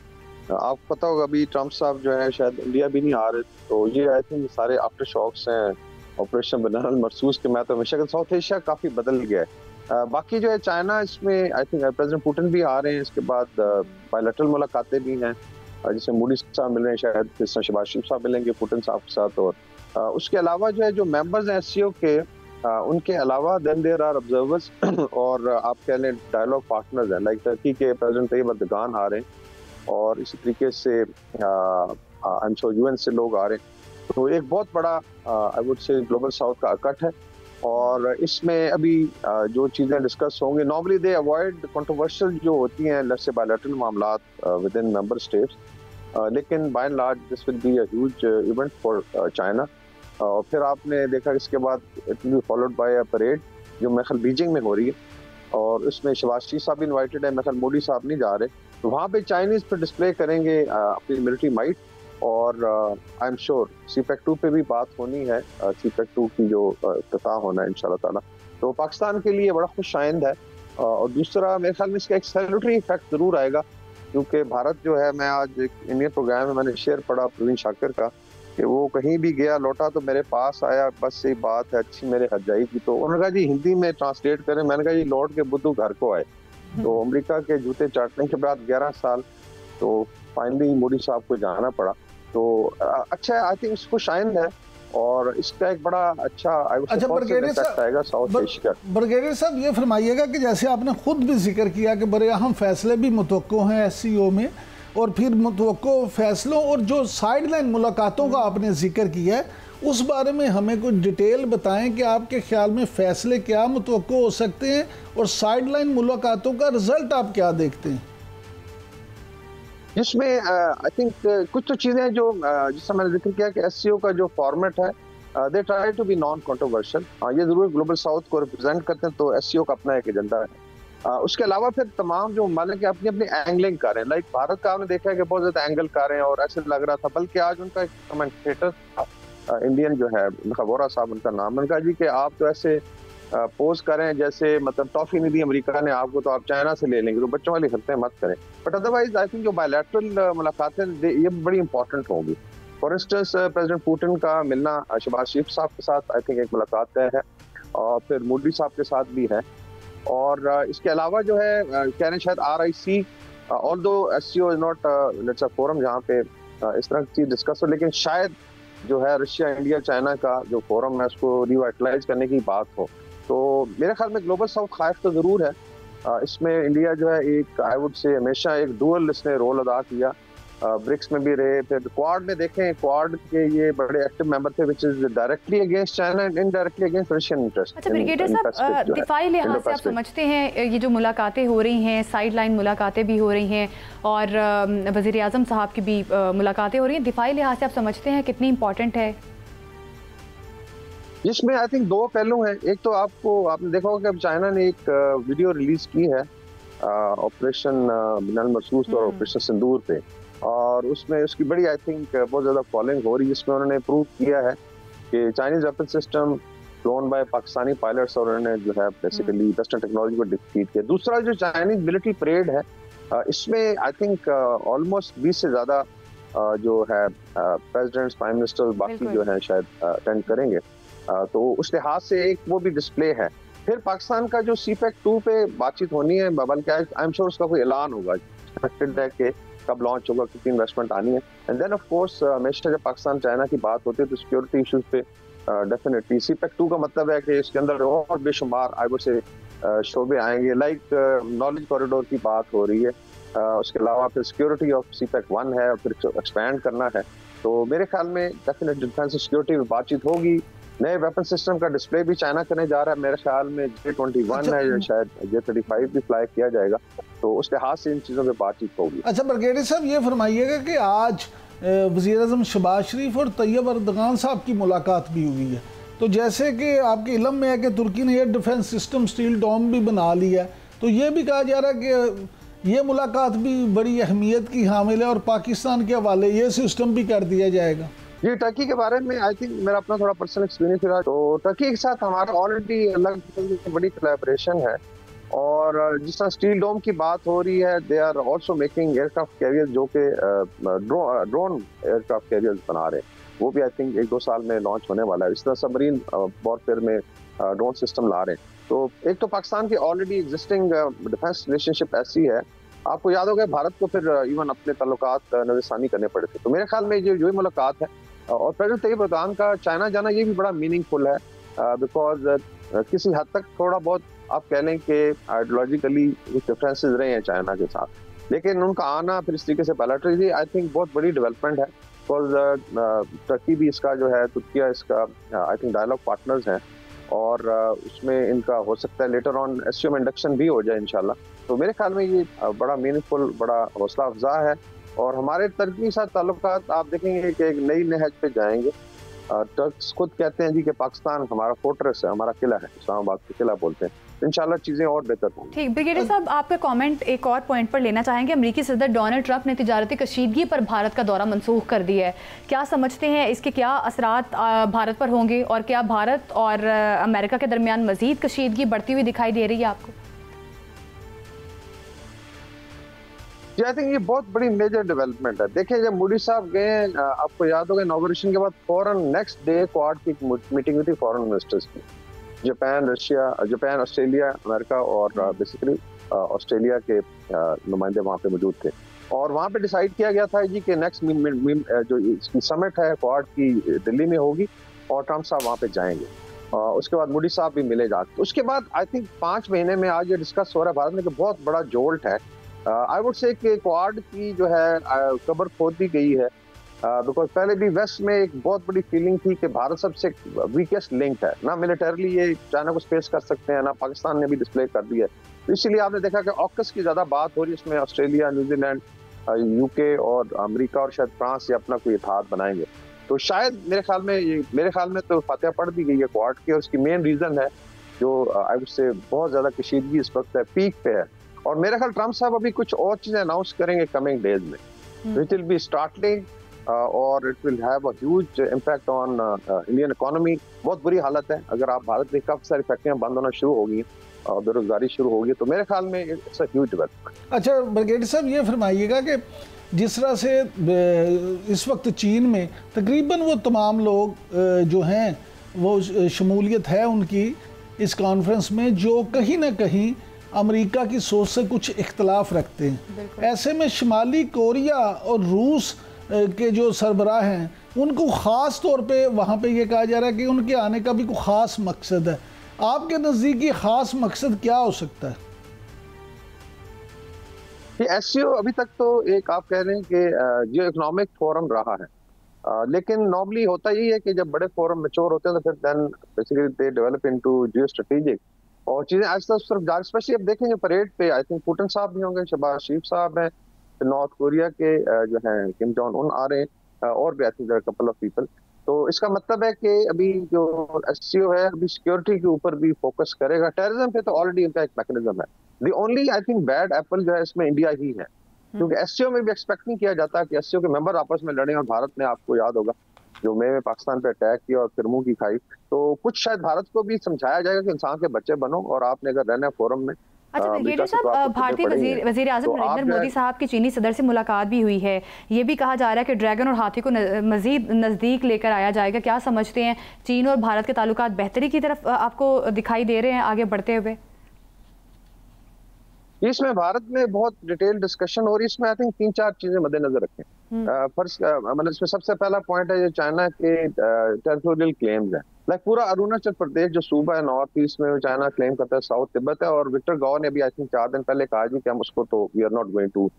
आपको पता होगा अभी ट्रंप साहब जो है शायद इंडिया भी नहीं आ रहे, तो ये आई थिंक सारे आफ्टर शॉक्स हैं ऑपरेशन बनाना मरसूस के। मैं तो हमेशा कहता साउथ एशिया काफ़ी बदल गया है। बाकी जो है चाइना, इसमें आई थिंक प्रेसिडेंट पुतिन भी आ रहे हैं, इसके बाद बायलैटरल मुलाकातें भी हैं, जिसमें मोदी साहब मिल रहे हैं, शायद इस तरह शहबाज शरीफ साहब मिलेंगे पुतिन साहब के साथ। और उसके अलावा जो है जो मेंबर्स हैं SCO के, उनके अलावा देन देयर आर ऑब्जर्वर्स और आप कह लें डायलॉग पार्टनर्स हैं, लाइक टर्की के प्रेसिडेंट तैयब एर्दोगान आ रहे हैं, और इसी तरीके से आई एम श्योर UN से लोग आ रहे हैं। तो एक बहुत बड़ा I would say global south का इकट्ठ है, और इसमें अभी जो चीज़ें डिस्कस होंगी, नॉर्मली दे अवॉइड कंट्रोवर्शियल जो होती हैं, लेट्स से बायलैटरल मामलात विद इन मेंबर स्टेट्स, लेकिन by and large this will be a huge event for China. और फिर आपने देखा इसके बाद it will be followed by a parade जो मेरे ख्याल बीजिंग में हो रही है, और उसमें शहबाज शरीफ साहब इन्वाइटेड है, मेरे ख्याल मोदी साहब नहीं जा रहे। तो वहाँ पे चाइनीज़ पर डिस्प्ले करेंगे अपनी मिलिट्री माइट, और आई एम श्योर CPEC 2 पे भी बात होनी है, CPEC 2 की जो इफ्तिताह होना है इंशाल्लाह ताला, तो पाकिस्तान के लिए बड़ा खुश आइंद है। और दूसरा मेरे ख्याल में इसका एक सैल्यूटरी इफेक्ट ज़रूर आएगा, क्योंकि भारत जो है, मैं आज एक इंडियन प्रोग्राम में मैंने शेयर पढ़ा प्रवीण शाकिर का कि वो कहीं भी गया लौटा तो मेरे पास आया, बस यही बात है अच्छी मेरे हजाई की। तो उन्होंने कहा जी हिंदी में ट्रांसलेट करें, मैंने कहा जी लौट के बुद्धू घर को आए। तो अमेरिका के जूते चाटने के बाद 11 साल तो फाइनली मोदी साहब को जाना पड़ा। तो अच्छा है, आई थिंक इसको शायद है, और इसका एक बड़ा अच्छा ब्रिगेडियर साहब ये फरमाइएगा कि जैसे आपने खुद भी जिक्र किया कि बड़े अहम फैसले भी मुतवक्को हैं SCO में, और फिर मुतवक्को फैसलों और जो साइडलाइन मुलाकातों का आपने जिक्र किया है, उस बारे में हमें कुछ डिटेल बताएं कि आपके ख्याल में फ़ैसले क्या मुतवक्को हो सकते हैं और साइडलाइन मुलाकातों का रिजल्ट आप क्या देखते हैं? जिसमें आई थिंक कुछ तो चीज़ें जो जिससे मैंने जिक्र किया कि एससीओ का जो फॉर्मेट है, they try to be non controversial. ये ज़रूर ग्लोबल साउथ को रिप्रेजेंट करते हैं, तो एससीओ का अपना एक एजेंडा है। उसके अलावा फिर तमाम जो ममालिक अपनी अपनी एंगलिंग कर रहे हैं, लाइक भारत का आपने देखा है कि बहुत ज़्यादा एंगल कर रहे हैं और ऐसे लग रहा था, बल्कि आज उनका एक कमेंटेटर इंडियन जो है वोरा साहब उनका नाम, उनका जी कि आप तो ऐसे पोज करें जैसे मतलब टॉफी नहीं दी अमेरिका ने आपको तो आप चाइना से ले लेंगे, तो बच्चों वाली हरकतें मत करें। बट अदरवाइज आई थिंक जो बायलैटरल मुलाकातें ये बड़ी इंपॉर्टेंट होंगी। फॉर इंस्टेंस प्रेसिडेंट पुतिन का मिलना शहबाज शरीफ साहब के साथ आई थिंक एक मुलाकात तय है, और फिर मोदी साहब के साथ भी है। और इसके अलावा जो है कह रहे हैं शायद RIC, although SCO is not let's a forum जहाँ पे इस तरह की चीज डिस्कस हो, लेकिन शायद जो है रशिया इंडिया चाइना का जो फोरम है उसको रिवाइटलाइज करने की बात हो। तो मेरे ख्याल में ग्लोबल साउथ खाइफ तो जरूर है। इसमें इंडिया जो है एक आई वुड से हमेशा एक डुअल इसने रोल अदा किया, ब्रिक्स में भी रहे, फिर क्वाड में देखें, क्वाड के ये बड़े एक्टिव मेंबर थे which is directly against China and indirectly against Russian interest. अच्छा ब्रिगेडियर साहब, दिफाई लिहाज से आप समझते हैं ये जो मुलाकातें हो रही हैं, साइड लाइन मुलाकातें भी हो रही हैं और वज़ीर आज़म साहब की भी मुलाकातें हो रही हैं, दिफाई लिहाज से आप समझते हैं कितनी इंपॉर्टेंट है? जिसमें आई थिंक दो पहलू हैं। एक तो आपने देखा होगा कि अब चाइना ने एक वीडियो रिलीज की है ऑपरेशन बिनाल मरसूस और ऑपरेशन सिंदूर पे, और उसमें उसकी बड़ी आई थिंक बहुत ज़्यादा फॉलोइंग हो रही है, जिसमें उन्होंने प्रूव किया है कि Chinese weapon system flown by Pakistani pilots और उन्होंने जो है बेसिकली वेस्टर्न टेक्नोलॉजी को डिफीट किया। दूसरा जो चाइनीज मिलिट्री परेड है, इसमें आई थिंक ऑलमोस्ट 20 से ज़्यादा जो है प्रेसिडेंट्स, प्राइम मिनिस्टर, बाकी जो है शायद अटेंड करेंगे। तो उस लिहाज से एक वो भी डिस्प्ले है। फिर पाकिस्तान का जो CPEC 2 पे बातचीत होनी है, बल्कि आई एम श्योर उसका कोई ऐलान होगा कि कब लॉन्च होगा, कितनी इन्वेस्टमेंट आनी है। एंड देन ऑफ कोर्स हमेशा जब पाकिस्तान चाइना की बात होती है तो सिक्योरिटी इश्यूज पे डेफिनेटली CPEC 2 का मतलब है कि इसके अंदर और बेशुमार आई वुड से शोबे आएंगे, लाइक नॉलेज कॉरिडोर की बात हो रही है। उसके अलावा फिर सिक्योरिटी ऑफ CPEC 1 है और फिर एक्सपैंड करना है। तो मेरे ख्याल में डेफिनेट डिफेंस सिक्योरिटी में बातचीत होगी। नए वेपन सिस्टम का डिस्प्ले भी चाइना करने जा रहा है, मेरे ख्याल में J-21 है, शायद J-35 भी फ्लाई किया जाएगा, तो उस लिहाज से इन चीज़ों पे बातचीत होगी। अच्छा ब्रिगेडियर साहब, ये फरमाइएगा कि आज वज़ीर आज़म शहबाज शरीफ और तैयब अर्दगान साहब की मुलाकात भी हुई है, तो जैसे कि आपके इल्म में है कि तुर्की ने एयर डिफेंस सिस्टम स्टील डोम भी बना लिया है, तो ये भी कहा जा रहा है कि ये मुलाकात भी बड़ी अहमियत की हामिल है और पाकिस्तान के हवाले ये सिस्टम भी कर दिया जाएगा। ये टर्की के बारे में आई थिंक मेरा अपना थोड़ा पर्सनल एक्सपीरियंस रहा, तो टर्की के साथ हमारा ऑलरेडी अलग बड़ी कोलैबोरेशन है। और जिस तरह स्टील डोम की बात हो रही है, they are also making aircraft carriers जो कि ड्रोन एयरक्राफ्ट कैरियर्स बना रहे हैं, वो भी आई थिंक 1-2 साल में लॉन्च होने वाला है। इस तरह सबमरीन वॉरफेयर में ड्रोन सिस्टम ला रहे हैं। तो एक तो पाकिस्तान की ऑलरेडी एग्जिस्टिंग डिफेंस रिलेशनशिप ऐसी है, आपको याद होगा भारत को फिर इवन अपने ताल्लुकात नजरसानी करने पड़े थे। तो मेरे ख्याल में जो यही मुलाकात है, और प्रेसिडेंट तैयब अर्दगान का चाइना जाना ये भी बड़ा मीनिंगफुल है, बिकॉज किसी हद तक थोड़ा बहुत आप कह लें कि आइडियोलॉजिकली डिफरेंसेस रहे हैं चाइना के साथ, लेकिन उनका आना फिर इस तरीके से बायलैटरली आई थिंक बहुत बड़ी डेवलपमेंट है। बिकॉज टर्की भी इसका जो है, तुर्किया इसका आई थिंक डायलॉग पार्टनर्स हैं, और उसमें इनका हो सकता है लेटर ऑन एससीओ में इंडक्शन भी हो जाए इंशाल्लाह। तो मेरे ख्याल में ये बड़ा मीनिंगफुल, बड़ा हौसला अफजा है, और हमारे टर्की के साथ ताल्लुकात आप देखेंगे कि एक नई नहज पे जाएंगे। टर्क्स खुद कहते हैं जी कि पाकिस्तान हमारा फोर्ट्रेस है, हमारा किला है, इस्लामाबाद का किला बोलते हैं। इंशाल्लाह चीजें और बेहतर होंगी। ठीक, ब्रिगेडियर साहब आपका कमेंट एक और पॉइंट पर लेना चाहेंगे। अमेरिकी सदर डोनाल्ड ट्रंप ने तिजारती कशीदगी पर भारत का दौरा मनसूख कर दिया है, क्या समझते हैं इसके क्या असरात भारत पर होंगे, और क्या भारत और अमेरिका के दरमियान मजीद कशीदगी बढ़ती हुई दिखाई दे रही है आपको? आई थिंक ये बहुत बड़ी मेजर डेवलपमेंट है। देखिए जब मोदी साहब गए, आपको याद होगा इनॉग्रेशन के बाद फौरन नेक्स्ट डे क्वाड की मीटिंग हुई थी फॉरेन मिनिस्टर्स की, जापान, ऑस्ट्रेलिया, अमेरिका और बेसिकली ऑस्ट्रेलिया के नुमाइंदे वहाँ पे मौजूद थे। और वहाँ पे डिसाइड किया गया था जी कि नेक्स्ट जो इसकी समिट है क्वाड की दिल्ली में होगी और ट्रंप साहब वहाँ पे जाएंगे। उसके बाद मोदी साहब भी मिले जाके। उसके बाद आई थिंक 5 महीने में आज ये डिस्कस हो रहा है भारत में कि बहुत बड़ा जोल्ट है आई वुड से कि क्वाड की जो है कब्र खोद दी गई है, बिकॉज पहले भी वेस्ट में एक बहुत बड़ी फीलिंग थी कि भारत सबसे वीकेस्ट लिंक है, ना मिलिटरली ये चाइना को स्पेस कर सकते हैं, ना पाकिस्तान ने भी डिस्प्ले कर दिया है। तो इसीलिए आपने देखा कि ऑकस की ज्यादा बात हो रही है, इसमें ऑस्ट्रेलिया, न्यूजीलैंड, यूके और अमेरिका और शायद फ्रांस ये अपना कोई इत्तेहाद बनाएंगे। तो शायद मेरे ख्याल में तो फातिहा पढ़ दी गई है क्वाड की, और उसकी मेन रीजन है जो आई वुड से बहुत ज्यादा कशीदगी इस वक्त है, पीक पे है। और मेरे ख्याल ट्रम्प साहब अभी कुछ और चीजें अनाउंस करेंगे कमिंग डेज में, विच विल बी स्टार्टलिंग और it will have a huge impact on Indian economy. बहुत बुरी हालत है, अगर आप भारत में काफी सारी फैक्ट्रियां बंद होना शुरू होगी और बेरोजगारी शुरू होगी, तो मेरे ख्याल में इट्स अ ह्यूज डेवलपमेंट। अच्छा ब्रिगेडियर साहब, ये फरमाइएगा कि जिस तरह से इस वक्त चीन में तकरीबन वो तमाम लोग जो हैं वो शमूलियत है उनकी इस कॉन्फ्रेंस में जो कहीं ना कहीं अमेरिका की सोच से कुछ इख्तलाफ रखते हैं, ऐसे में शुमाली कोरिया और रूस के जो सरबराह हैं उनको ख़ास तौर पे वहाँ पे ये कहा जा रहा है कि उनके आने का भी कोई ख़ास मकसद है। आपके नज़दीक ये ख़ास मकसद क्या हो सकता है? एससीओ अभी तक तो एक आप कह रहे हैं कि जो इकोनॉमिक फोरम रहा है, लेकिन नॉर्मली होता यही है कि जब बड़े फोरम मैच्योर होते हैं तो फिर then basically they develop into geo strategic और चीजें आज तक उस तरफ जा, स्पेशली अब देखेंगे परेड पे आई थिंक पुतिन साहब भी होंगे, शहबाज शरीफ साहब हैं, नॉर्थ कोरिया के जो हैं किम जोंग उन आ रहे हैं, और भी I think couple of people. तो इसका मतलब है कि अभी जो एससीओ है अभी सिक्योरिटी के ऊपर भी फोकस करेगा, टेररिज्म पे तो ऑलरेडी इनका एक मैकेनिज्म है। The only I think bad Apple जो है इसमें इंडिया ही है, क्योंकि एससीओ में भी एक्सपेक्ट नहीं किया जाता कि एससीओ के मेंबर आपस में लड़ें, और भारत ने आपको याद होगा जो मई में पाकिस्तान पे अटैक किया और फिर मुंह की खाई, तो कुछ शायद भारत को भी समझाया जाएगा कि इंसान के बच्चे बनो और आपने अगर रहना है फोरम में। अच्छा ब्रिगेडियर साहब, भारतीय वजीर आजम नरेंद्र मोदी साहब की चीनी सदर से मुलाकात भी हुई है, ये भी कहा जा रहा है कि ड्रैगन और हाथी को मजीद नज़दीक लेकर आया जाएगा। क्या समझते हैं, चीन और भारत के ताल्लुकात बेहतरी की तरफ आपको दिखाई दे रहे हैं आगे बढ़ते हुए? इसमें भारत में बहुत डिटेल डिस्कशन हो रही है, इसमें आई थिंक 3-4 चीजें मद्देनजर रखें। फर्स्ट मतलब इसमें सबसे पहला पॉइंट है जो चाइना के टेरिटोरियल क्लेम्स है, लाइक पूरा अरुणाचल प्रदेश जो सूबा है नॉर्थ ईस्ट में, चाइना क्लेम करता है, साउथ तिब्बत है, और विक्टर गाओ ने भी आई थिंक 4 दिन पहले कहा कि हम उसको तो we are not going to,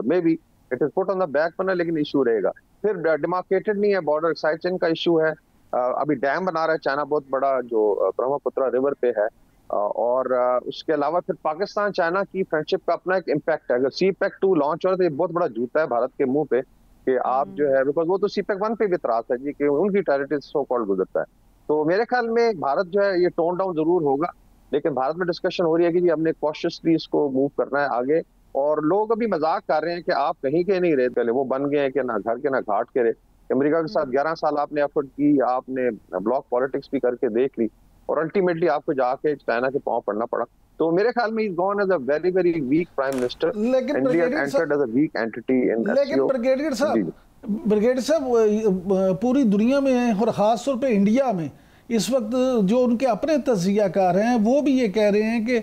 maybe it is put on the back burner, लेकिन इशू रहेगा। फिर डिमार्केटेड नहीं है बॉर्डर, साइड चेन का इशू है, अभी डैम बना रहा है चाइना बहुत बड़ा जो ब्रह्मपुत्र रिवर पे है, और उसके अलावा फिर पाकिस्तान चाइना की फ्रेंडशिप का अपना एक इम्पैक्ट है। अगर CPEC 2 लॉन्च हो रहा है तो ये बहुत बड़ा जूता है भारत के मुंह पे कि आप जो है, बिकॉज वो तो CPEC 1 पे भी त्रास है जी कि उनकी टेरिटरी सो कॉल्ड गुजरता है। तो मेरे ख्याल में भारत जो है ये टोन डाउन जरूर होगा, लेकिन भारत में डिस्कशन हो रही है कि जी हमने कॉशियसली इसको मूव करना है आगे, और लोग अभी मजाक कर रहे हैं कि आप कहीं के नहीं रहे, पहले वो बन गए हैं कि ना घर के ना घाट के रहे। अमेरिका के साथ 11 साल आपने एफर्ट की, आपने ब्लॉक पॉलिटिक्स भी करके देख ली, और अल्टीमेटली आपको जाके चाइना के पांव पड़ना पड़ा। तो मेरे ख्याल में gone as a very very weak prime minister, लेकिन ब्रिगेडियर साहब पूरी दुनिया में और ख़ास तौर पे इंडिया में इस वक्त जो उनके अपने तज्जियाकार हैं वो भी ये कह रहे हैं कि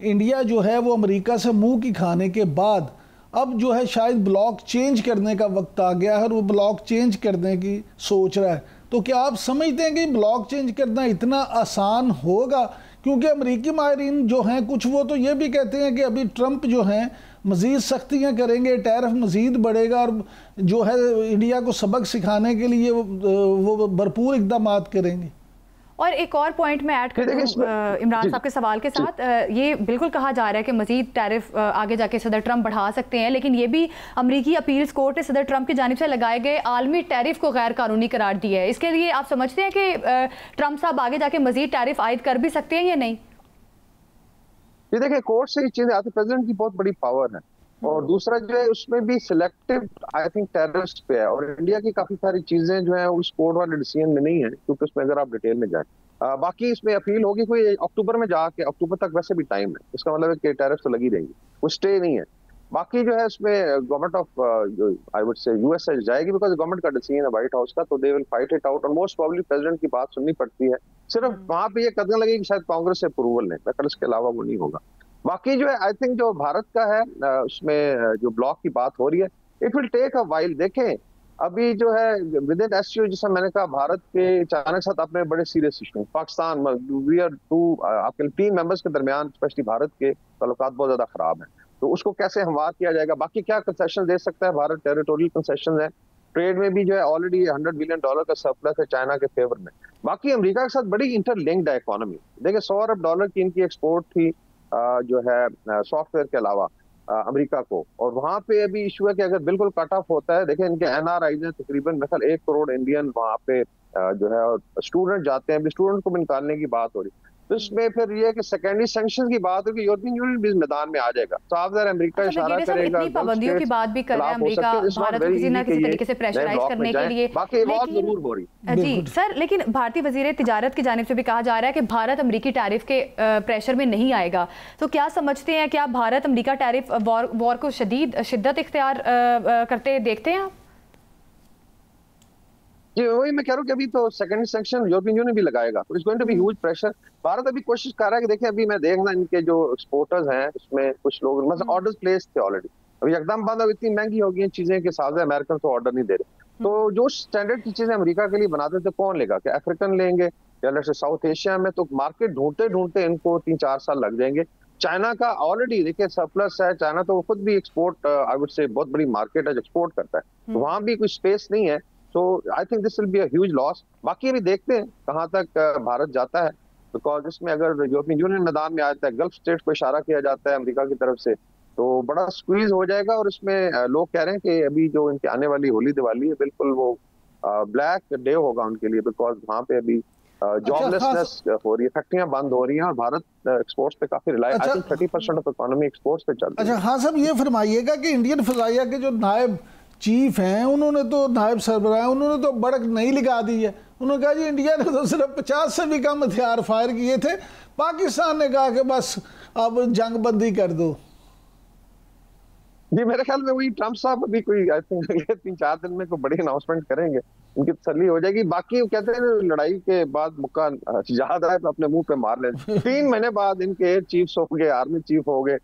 इंडिया जो है वो अमेरिका से मुंह की खाने के बाद अब जो है शायद ब्लॉक चेंज करने का वक्त आ गया है, और वो ब्लॉक चेंज करने की सोच रहा है। तो क्या आप समझते हैं कि ब्लॉक चेंज करना इतना आसान होगा? क्योंकि अमेरिकी माहिरीन जो हैं कुछ वो तो ये भी कहते हैं कि अभी ट्रंप जो हैं मज़ीद सख्तियां करेंगे, टैरिफ मज़ीद बढ़ेगा, और जो है इंडिया को सबक सिखाने के लिए वो भरपूर इक़दाम करेंगे। और एक और पॉइंट में ऐड कर दूं इमरान साहब के सवाल के साथ, ये बिल्कुल कहा जा रहा है कि मजीद टैरिफ आगे जाके सदर ट्रंप बढ़ा सकते हैं, लेकिन ये भी अमरीकी अपील्स कोर्ट ने सदर ट्रंप की जानिब से लगाए गए आलमी टैरिफ को गैर कानूनी करार दिया है। इसके लिए आप समझते हैं कि ट्रंप साहब आगे जाके मजीद टैरिफ आयद कर भी सकते हैं या नहीं? ये देखिए कोर्ट से ये चीजें आती, प्रेसिडेंट की बहुत बड़ी पावर है, और दूसरा जो है उसमें भी सिलेक्टिव आई थिंक टेररिस्ट पे है, और इंडिया की काफी सारी चीजें जो है उस कोर्ट वाले डिसीजन में नहीं है, क्योंकि उसमें अगर आप डिटेल में जाए बाकी इसमें अपील होगी कोई अक्टूबर में जाके, अक्टूबर तक वैसे भी टाइम है, इसका मतलब है कि टैरिफ तो लगी रहेंगी, वो स्टे नहीं है। बाकी जो है उसमें government of I would say US से जाएगी, बिकॉज गवर्नमेंट का डिसीजन है व्हाइट हाउस का, तो they will fight it out, और मोस्ट प्रोबेबली प्रेसिडेंट की बात सुननी पड़ती है। सिर्फ वहां पे ये कदम लगेगी शायद कांग्रेस से अप्रूवल नहीं, लेकिन इसके अलावा वो नहीं होगा। बाकी जो है आई थिंक जो भारत का है उसमें जो ब्लॉक की बात हो रही है, it will take a while. देखें अभी जो है विद इन एससीओ, जैसा मैंने कहा, भारत के चाइना के साथ अपने बड़े serious issue, Pakistan we are to आपके 3 मेंबर्स के दरमियान स्पेशली भारत के ताल्लुकात बहुत ज्यादा खराब हैं, तो उसको कैसे हमवार किया जाएगा। बाकी क्या कंसेशन दे सकता है भारत, टेरिटोरियल कंसेशन है, ट्रेड में भी जो है ऑलरेडी $100 बिलियन का सरप्लस है चाइना के फेवर में। बाकी अमेरिका के साथ बड़ी इंटरलिंक्ड है इकोनॉमी। देखिए $100 अरब की इनकी एक्सपोर्ट थी जो है सॉफ्टवेयर के अलावा अमेरिका को, और वहां पे अभी इशू है कि अगर बिल्कुल कट ऑफ होता है, देखिए इनके NRIs हैं तकरीबन मतलब 1 करोड़ इंडियन वहां पे जो है स्टूडेंट जाते हैं, स्टूडेंट को भी निकालने की बात हो रही है। तो इसमें फिर ये कि सेकेंडरी सैंक्शन की बात होगी, यूरोपियन यूनियन भी इस मैदान में आ जाएगा। तो आप जरा अमेरिका इशारा करेगा, इतनी पाबंदियों की बात भी कर रहे हैं अमेरिका भारत को किसी ना किसी तरीके से प्रेशराइज करने के लिए, बाकी बात जरूर हो रही जी सर। लेकिन भारतीय वजीर तिजारत की जानिब से भी कहा जा रहा है कि भारत अमेरिकी टैरिफ के प्रेशर में नहीं आएगा। तो क्या समझते हैं, क्या भारत अमेरिका टैरिफ वॉर को शिद्दत इख्तियार करते देखते हैं आप? जी वही मैं कह रहा हूँ कि अभी तो सेकेंडरी सैंक्शन यूरोपियन यूनियन भी लगाएगा, तो it's going to be huge pressure. Bharat अभी कोशिश कर रहा है कि देखिए अभी मैं देख रहा इनके जो एक्सपोर्टर्स हैं उसमें कुछ लोग मतलब ऑर्डर्स प्लेस थे ऑलरेडी, अभी एकदम बंद, अब इतनी महंगी हो गई चीजें के साथ अमेरिकन तो ऑर्डर नहीं दे रहे। तो जो स्टैंडर्ड की चीजें अमेरिका के लिए बनाते थे कौन लेगा, क्या अफ्रीकन लेंगे या जैसे साउथ एशिया में, तो मार्केट ढूंढते ढूंढते इनको 3-4 साल लग जाएंगे। चाइना का ऑलरेडी देखिए सरप्लस है, चाइना तो खुद भी एक्सपोर्ट आई वुड से बहुत बड़ी मार्केट है जो एक्सपोर्ट करता है, तो वहां भी कोई स्पेस नहीं है। तो I think this will be a huge loss. बाकी अभी देखते हैं कहाँ तक भारत जाता है, बिकॉज इसमें अगर यूरोपियन यूनियन मैदान में आता है, गल्फ स्टेट को इशारा किया जाता है अमेरिका की तरफ से, तो बड़ा स्क्वीज हो जाएगा। और इसमें लोग कह रहे हैं कि अभी जो इनकी आने वाली होली दिवाली है बिल्कुल वो ब्लैक डे होगा उनके लिए, बिकॉज वहाँ पे अभी जॉबलेसनेस हो रही है, फैक्ट्रियां बंद हो रही हैं और भारत एक्सपोर्ट्स पे काफी rely, I think 30% of economy exports पे चल रही है। अच्छा हाँ साहब, ये फरमाइएगा कि इंडियन फजाइया के जो नायब चीफ हैं उन्होंने तो नायब सरबराह उन्होंने तो बड़क नहीं लगा दी है। उन्होंने कहा जी इंडिया ने तो सिर्फ 50 से भी कम हथियार फायर किए थे, पाकिस्तान ने कहा कि बस अब जंग बंदी कर दो। जी मेरे ख्याल में वही ट्रम्प साहब अभी कोई आई थिंक अगले 3-4 दिन में कोई बड़ी अनाउंसमेंट करेंगे, उनकी तसल्ली हो जाएगी। बाकी वो कहते हैं लड़ाई के बाद मुक्का याद आए तो अपने मुंह पे मार लें। 3 महीने बाद इनके एयर चीफ्स हो गए, आर्मी चीफ हो गए,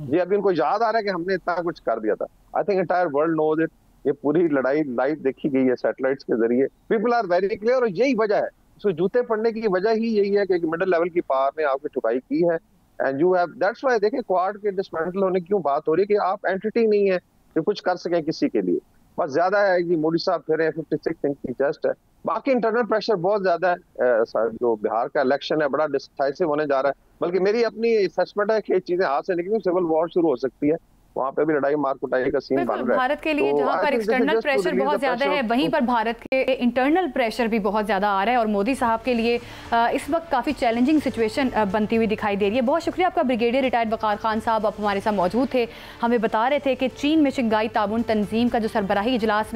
ये अभी उनको याद आ रहा है कि हमने इतना कुछ कर दिया था। I think entire world knows it, ये पूरी लड़ाई लाइव देखी गई है सैटेलाइट्स के जरिए, पीपल आर वेरी क्लियर। और यही वजह है, सो जूते पड़ने की वजह ही यही है कि मिडिल लेवल की पावर ने आपकी ठुकाई की है, and you have that's why देखिए क्वाड के डिसमेंटल होने की क्यों बात हो रही है कि आप एंटिटी नहीं है जो कुछ कर सके किसी के लिए, बस ज्यादा है कि मोदी साहब फिर 56 इनकी जस्ट है। बाकी इंटरनल प्रेशर बहुत ज्यादा है, जो बिहार का इलेक्शन है बड़ा डिसाइसिव होने जा रहा है, बल्कि मेरी अपनी असेसमेंट है कि चीजें हाथ से निकली सिविल वॉर शुरू हो सकती है, वहाँ पे भी लड़ाई मार कुटाई का सीन बन रहा है। भारत के लिए जहाँ पर एक्सटर्नल प्रेशर बहुत ज्यादा है, वहीं पर भारत के इंटरनल प्रेशर भी बहुत ज्यादा आ रहा है और मोदी साहब के लिए इस वक्त काफी चैलेंजिंग सिचुएशन बनती हुई दिखाई दे रही है। बहुत शुक्रिया आपका ब्रिगेडियर रिटायर्ड वकार खान साहब, आप हमारे साथ मौजूद थे, हमें बता रहे थे कि चीन में शंघाई ताउन तंजीम का जो सरबराही इजलास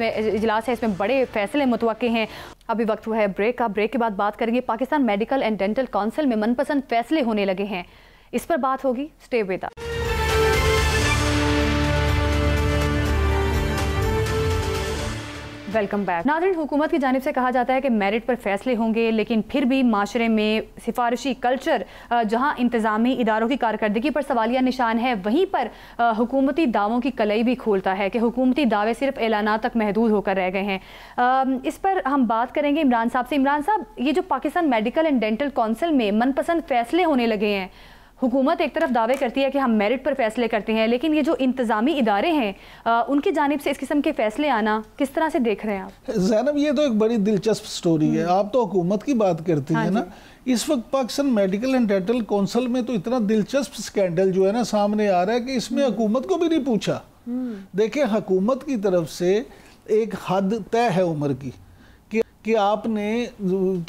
है इसमें बड़े फैसले मुतवक्के हैं। अभी वक्त हुआ है ब्रेक का, ब्रेक के बाद बात करेंगे Pakistan medical and dental council में मनपसंद फैसले होने लगे हैं, इस पर बात होगी। Stay with us. Welcome back. नाज़रीन, हुकूमत की जानिब से कहा जाता है कि मेरिट पर फैसले होंगे, लेकिन फिर भी माशरे में सिफारिशी कल्चर जहां इंतज़ामी इदारों की कारकर्दगी पर सवालिया निशान है, वहीं पर हुकूमती दावों की कलई भी खोलता है कि हुकूमती दावे सिर्फ ऐलानात तक महदूद होकर रह गए हैं। इस पर हम बात करेंगे इमरान साहब से। इमरान साहब, ये जो Pakistan medical and dental council में मनपसंद फैसले होने लगे हैं, हुकूमत एक तरफ दावे करती है कि हम मेरिट पर फैसले करते हैं, लेकिन ये जो इंतज़ामी इदारे हैं उनकी जानिब से इस किस्म के फैसले आना किस तरह से देख रहे हैं आप? ज़ैनब, ये तो एक बड़ी दिलचस्प स्टोरी है। आप तो हुकूमत की बात करती हैं ना, इस वक्त Pakistan medical and dental council में तो इतना दिलचस्प स्कैंडल जो है ना सामने आ रहा है कि इसमें हुकूमत को भी नहीं पूछा। देखिए, हुकूमत की तरफ से एक हद तय है उम्र की कि आपने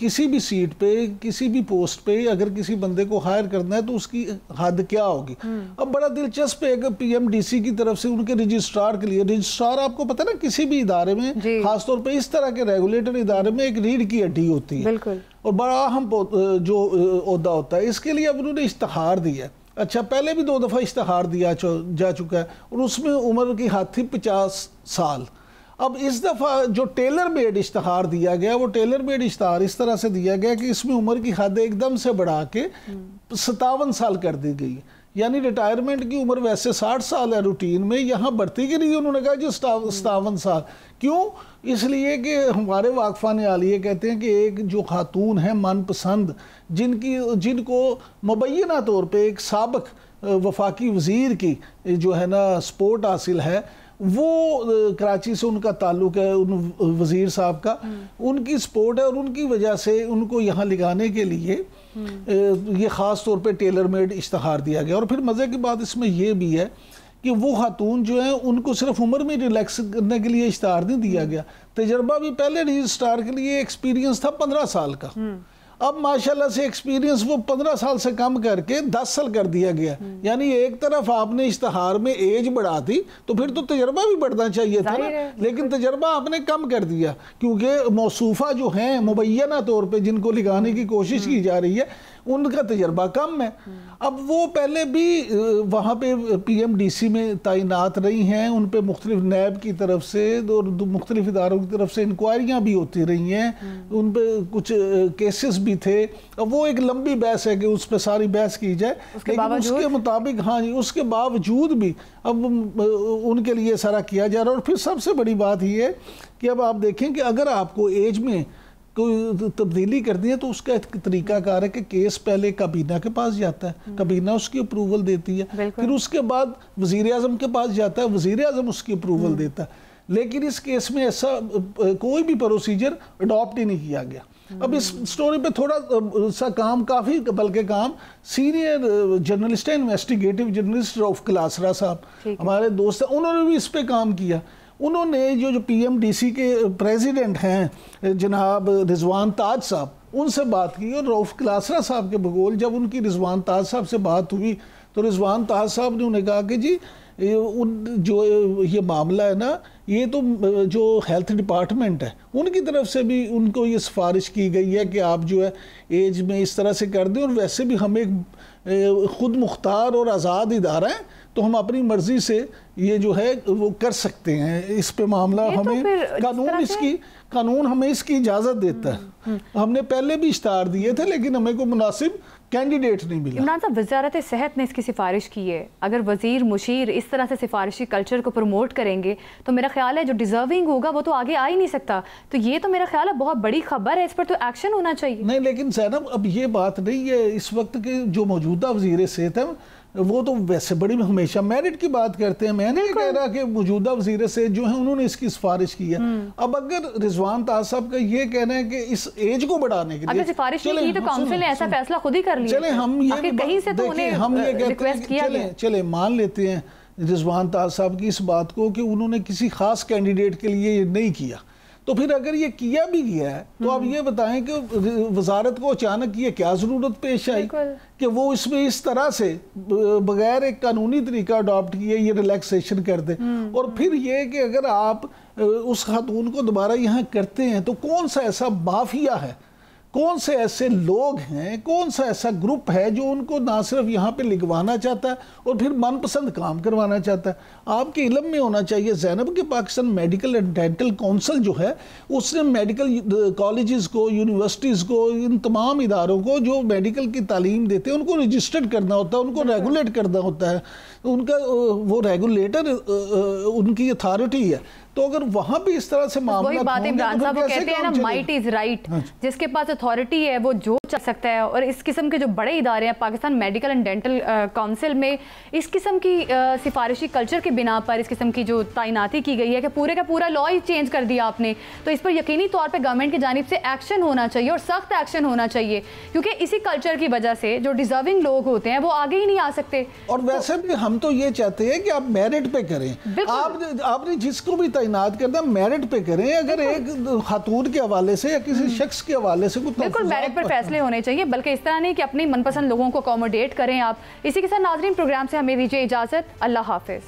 किसी भी सीट पे, किसी भी पोस्ट पे अगर किसी बंदे को हायर करना है तो उसकी हद क्या होगी। अब बड़ा दिलचस्प है कि PMDC की तरफ से उनके रजिस्ट्रार के लिए, रजिस्ट्रार आपको पता है ना किसी भी इदारे में, खासतौर पे इस तरह के रेगुलेटर इदारे में एक रीढ़ की हड्डी होती है, बिल्कुल, और बड़ा अहम जो ओहदा होता है। इसके लिए अब उन्होंने इश्तहार दिया। अच्छा, पहले भी 2 दफ़ा इश्तहार दिया जा चुका है और उसमें उम्र की हद थी 50 साल। अब इस दफ़ा जो टेलर मेड इश्तहार दिया गया, वो टेलर मेड इश्तहार इस तरह से दिया गया कि इसमें उम्र की हद एकदम से बढ़ा के 57 साल कर दी गई। यानी रिटायरमेंट की उम्र वैसे 60 साल है रूटीन में, यहाँ बढ़ती की रही है, उन्होंने कहा जी 57 साल। क्यों? इसलिए कि हमारे वाकफान आलिया कहते हैं कि एक जो खातून है मनपसंद, जिनको मुबैना तौर पे एक साबिक वफाकी वज़ीर की जो है ना सपोर्ट हासिल है, वो कराची से उनका ताल्लुक़ है, उन वज़ीर साहब का, उनकी सपोर्ट है और उनकी वजह से उनको यहाँ लगाने के लिए ये ख़ास तौर पे टेलर मेड इश्तहार दिया गया। और फिर मज़े की बात इसमें यह भी है कि वो खातून जो है उनको सिर्फ उम्र में रिलैक्स करने के लिए इश्तहार नहीं दिया गया, तजर्बा भी पहले रजिस्ट्रार के लिए एक्सपीरियंस था 15 साल का, अब माशाल्लाह से एक्सपीरियंस वो 15 साल से कम करके 10 साल कर दिया गया। यानी एक तरफ आपने इश्तहार में एज बढ़ा दी तो फिर तो तजर्बा भी बढ़ना चाहिए था ना, लेकिन तजर्बा आपने कम कर दिया क्योंकि मौसूफा जो हैं मुबैना तौर पे जिनको लगाने की कोशिश की जा रही है उनका तजर्बा कम है। अब वो पहले भी वहाँ पे PMDC में तैनात रही हैं, उन पे मुख्तलिफ नैब की तरफ से और मुख्तलिफ इदारों की तरफ से इंक्वायरियाँ भी होती रही हैं, उन पे कुछ केसेस भी थे। अब वो एक लंबी बहस है कि उस पर सारी बहस की जाए, लेकिन उसके मुताबिक हाँ जी, उसके बावजूद भी अब उनके लिए सारा किया जा रहा है। और फिर सबसे बड़ी बात ये है कि अब आप देखें कि अगर आपको एज में कोई तब्दीली करनी है तो उसका एक तरीकाकार है कि केस पहले काबीना के पास जाता है, काबीना उसकी अप्रूवल देती है, फिर उसके बाद वज़ीर आज़म के पास जाता है, वज़ीर आज़म उसकी अप्रूवल देता है। लेकिन इस केस में ऐसा कोई भी प्रोसीजर अडॉप्ट ही नहीं किया गया। अब इस स्टोरी पे थोड़ा सा काम काफ़ी बल्कि काम सीनियर जर्नलिस्ट है, इन्वेस्टिगेटिव जर्नलिस्ट रऊफ क्लासरा साहब हमारे दोस्त हैं, उन्होंने भी इस पे काम किया। उन्होंने जो PMDC के प्रेसिडेंट हैं जनाब रिजवान ताज साहब, उनसे बात की और रऊफ क्लासरा साहब के बगौल जब उनकी रिजवान ताज साहब से बात हुई तो रिजवान ताज साहब ने उन्हें कहा कि जी जो ये मामला है ना, ये तो जो हेल्थ डिपार्टमेंट है उनकी तरफ से भी उनको ये सिफारिश की गई है कि आप जो है एज में इस तरह से कर दें, और वैसे भी हम एक खुद मुख्तार और आज़ाद इदारा है तो हम अपनी मर्जी से ये जो है वो कर सकते हैं। इस पे मामला हमें कानून हमें इसकी इजाज़त देता है। हमने पहले भी इश्तार दिए थे लेकिन हमें को मुनासिब कैंडिडेट नहीं मिला। इमरान साहब, वज़ारत सेहत ने इसकी सिफारिश की है, अगर वज़ीर मुशीर इस तरह से सिफारिशी कल्चर को प्रमोट करेंगे तो मेरा ख्याल है जो डिजर्विंग होगा वो तो आगे आ ही नहीं सकता। तो ये तो मेरा ख्याल है बहुत बड़ी खबर है, इस पर तो एक्शन होना चाहिए। नहीं, लेकिन ज़ैनब अब ये बात नहीं है, इस वक्त के जो मौजूदा वज़ीर सेहत है वो तो वैसे बड़ी हमेशा मेरिट की बात करते हैं। मैं नहीं कह रहा कि मौजूदा वज़ीर सेहत जो है उन्होंने इसकी सिफारिश की है। अब अगर रिजवान ताज साहब का ये कहना है कि इस एज को बढ़ाने के लिए अगर सिफारिश नहीं की तो काउंसिल ने ऐसा फैसला खुद ही कर लिया। चले हम ये कहीं से तो उन्हें रिक्वेस्ट किया, चले मान लेते हैं रिजवान ताज साहब की इस बात को कि उन्होंने किसी खास कैंडिडेट के लिए ये नहीं किया, तो फिर अगर ये किया भी गया है तो आप ये बताएं कि वजारत को अचानक ये क्या ज़रूरत पेश आई कि वो इसमें इस तरह से बगैर एक कानूनी तरीका अडॉप्ट किए ये रिलैक्सेशन कर दे। और फिर ये कि अगर आप उस खातून को दोबारा यहाँ करते हैं तो कौन सा ऐसा माफिया है, कौन से ऐसे लोग हैं, कौन सा ऐसा ग्रुप है जो उनको ना सिर्फ यहाँ पे लिखवाना चाहता है और फिर मनपसंद काम करवाना चाहता है। आपके इल्म में होना चाहिए ज़ैनब के Pakistan medical and dental council जो है उसने मेडिकल कॉलेजेस को, यूनिवर्सिटीज़ को, इन तमाम इदारों को जो मेडिकल की तालीम देते हैं उनको रजिस्टर्ड करना होता है, उनको रेगुलेट करना होता है, उनका वो रेगुलेटर उनकी अथॉरिटी है। तो अगर वहाँ भी इस तरह से मामला, वही बात इमरान साहब वो कहते हैं ना, माइट इज राइट, जिसके पास अथॉरिटी है वो जो चल सकता है। और इस किस्म के जो बड़े इदारे हैं Pakistan medical and dental council में, इस किस्म की सिफारिशी कल्चर के बिना पर इस किस्म की जो तैनाती की गई है कि पूरे का पूरा लॉ ही चेंज कर दिया आपने, तो इस पर यकीनी तौर पर गवर्नमेंट की जानिब से एक्शन होना चाहिए और सख्त एक्शन होना चाहिए, क्योंकि इसी कल्चर की वजह से जो डिजर्विंग लोग होते हैं वो आगे ही नहीं आ सकते। और वैसे भी हम तो ये चाहते हैं कि आप मेरिट पे करें, आपने जिसको भी तैनात करना मेरिट पे करें। अगर एक खातून के हवाले से या किसी शख्स के हवाले से बिल्कुल मेरिट पर फैसले होने चाहिए, बल्कि इस तरह नहीं कि अपनी मनपसंद लोगों को अकोमोडेट करें आप। इसी के साथ नाज़रीन प्रोग्राम से हमें दीजिए इजाजत। अल्लाह हाफिज।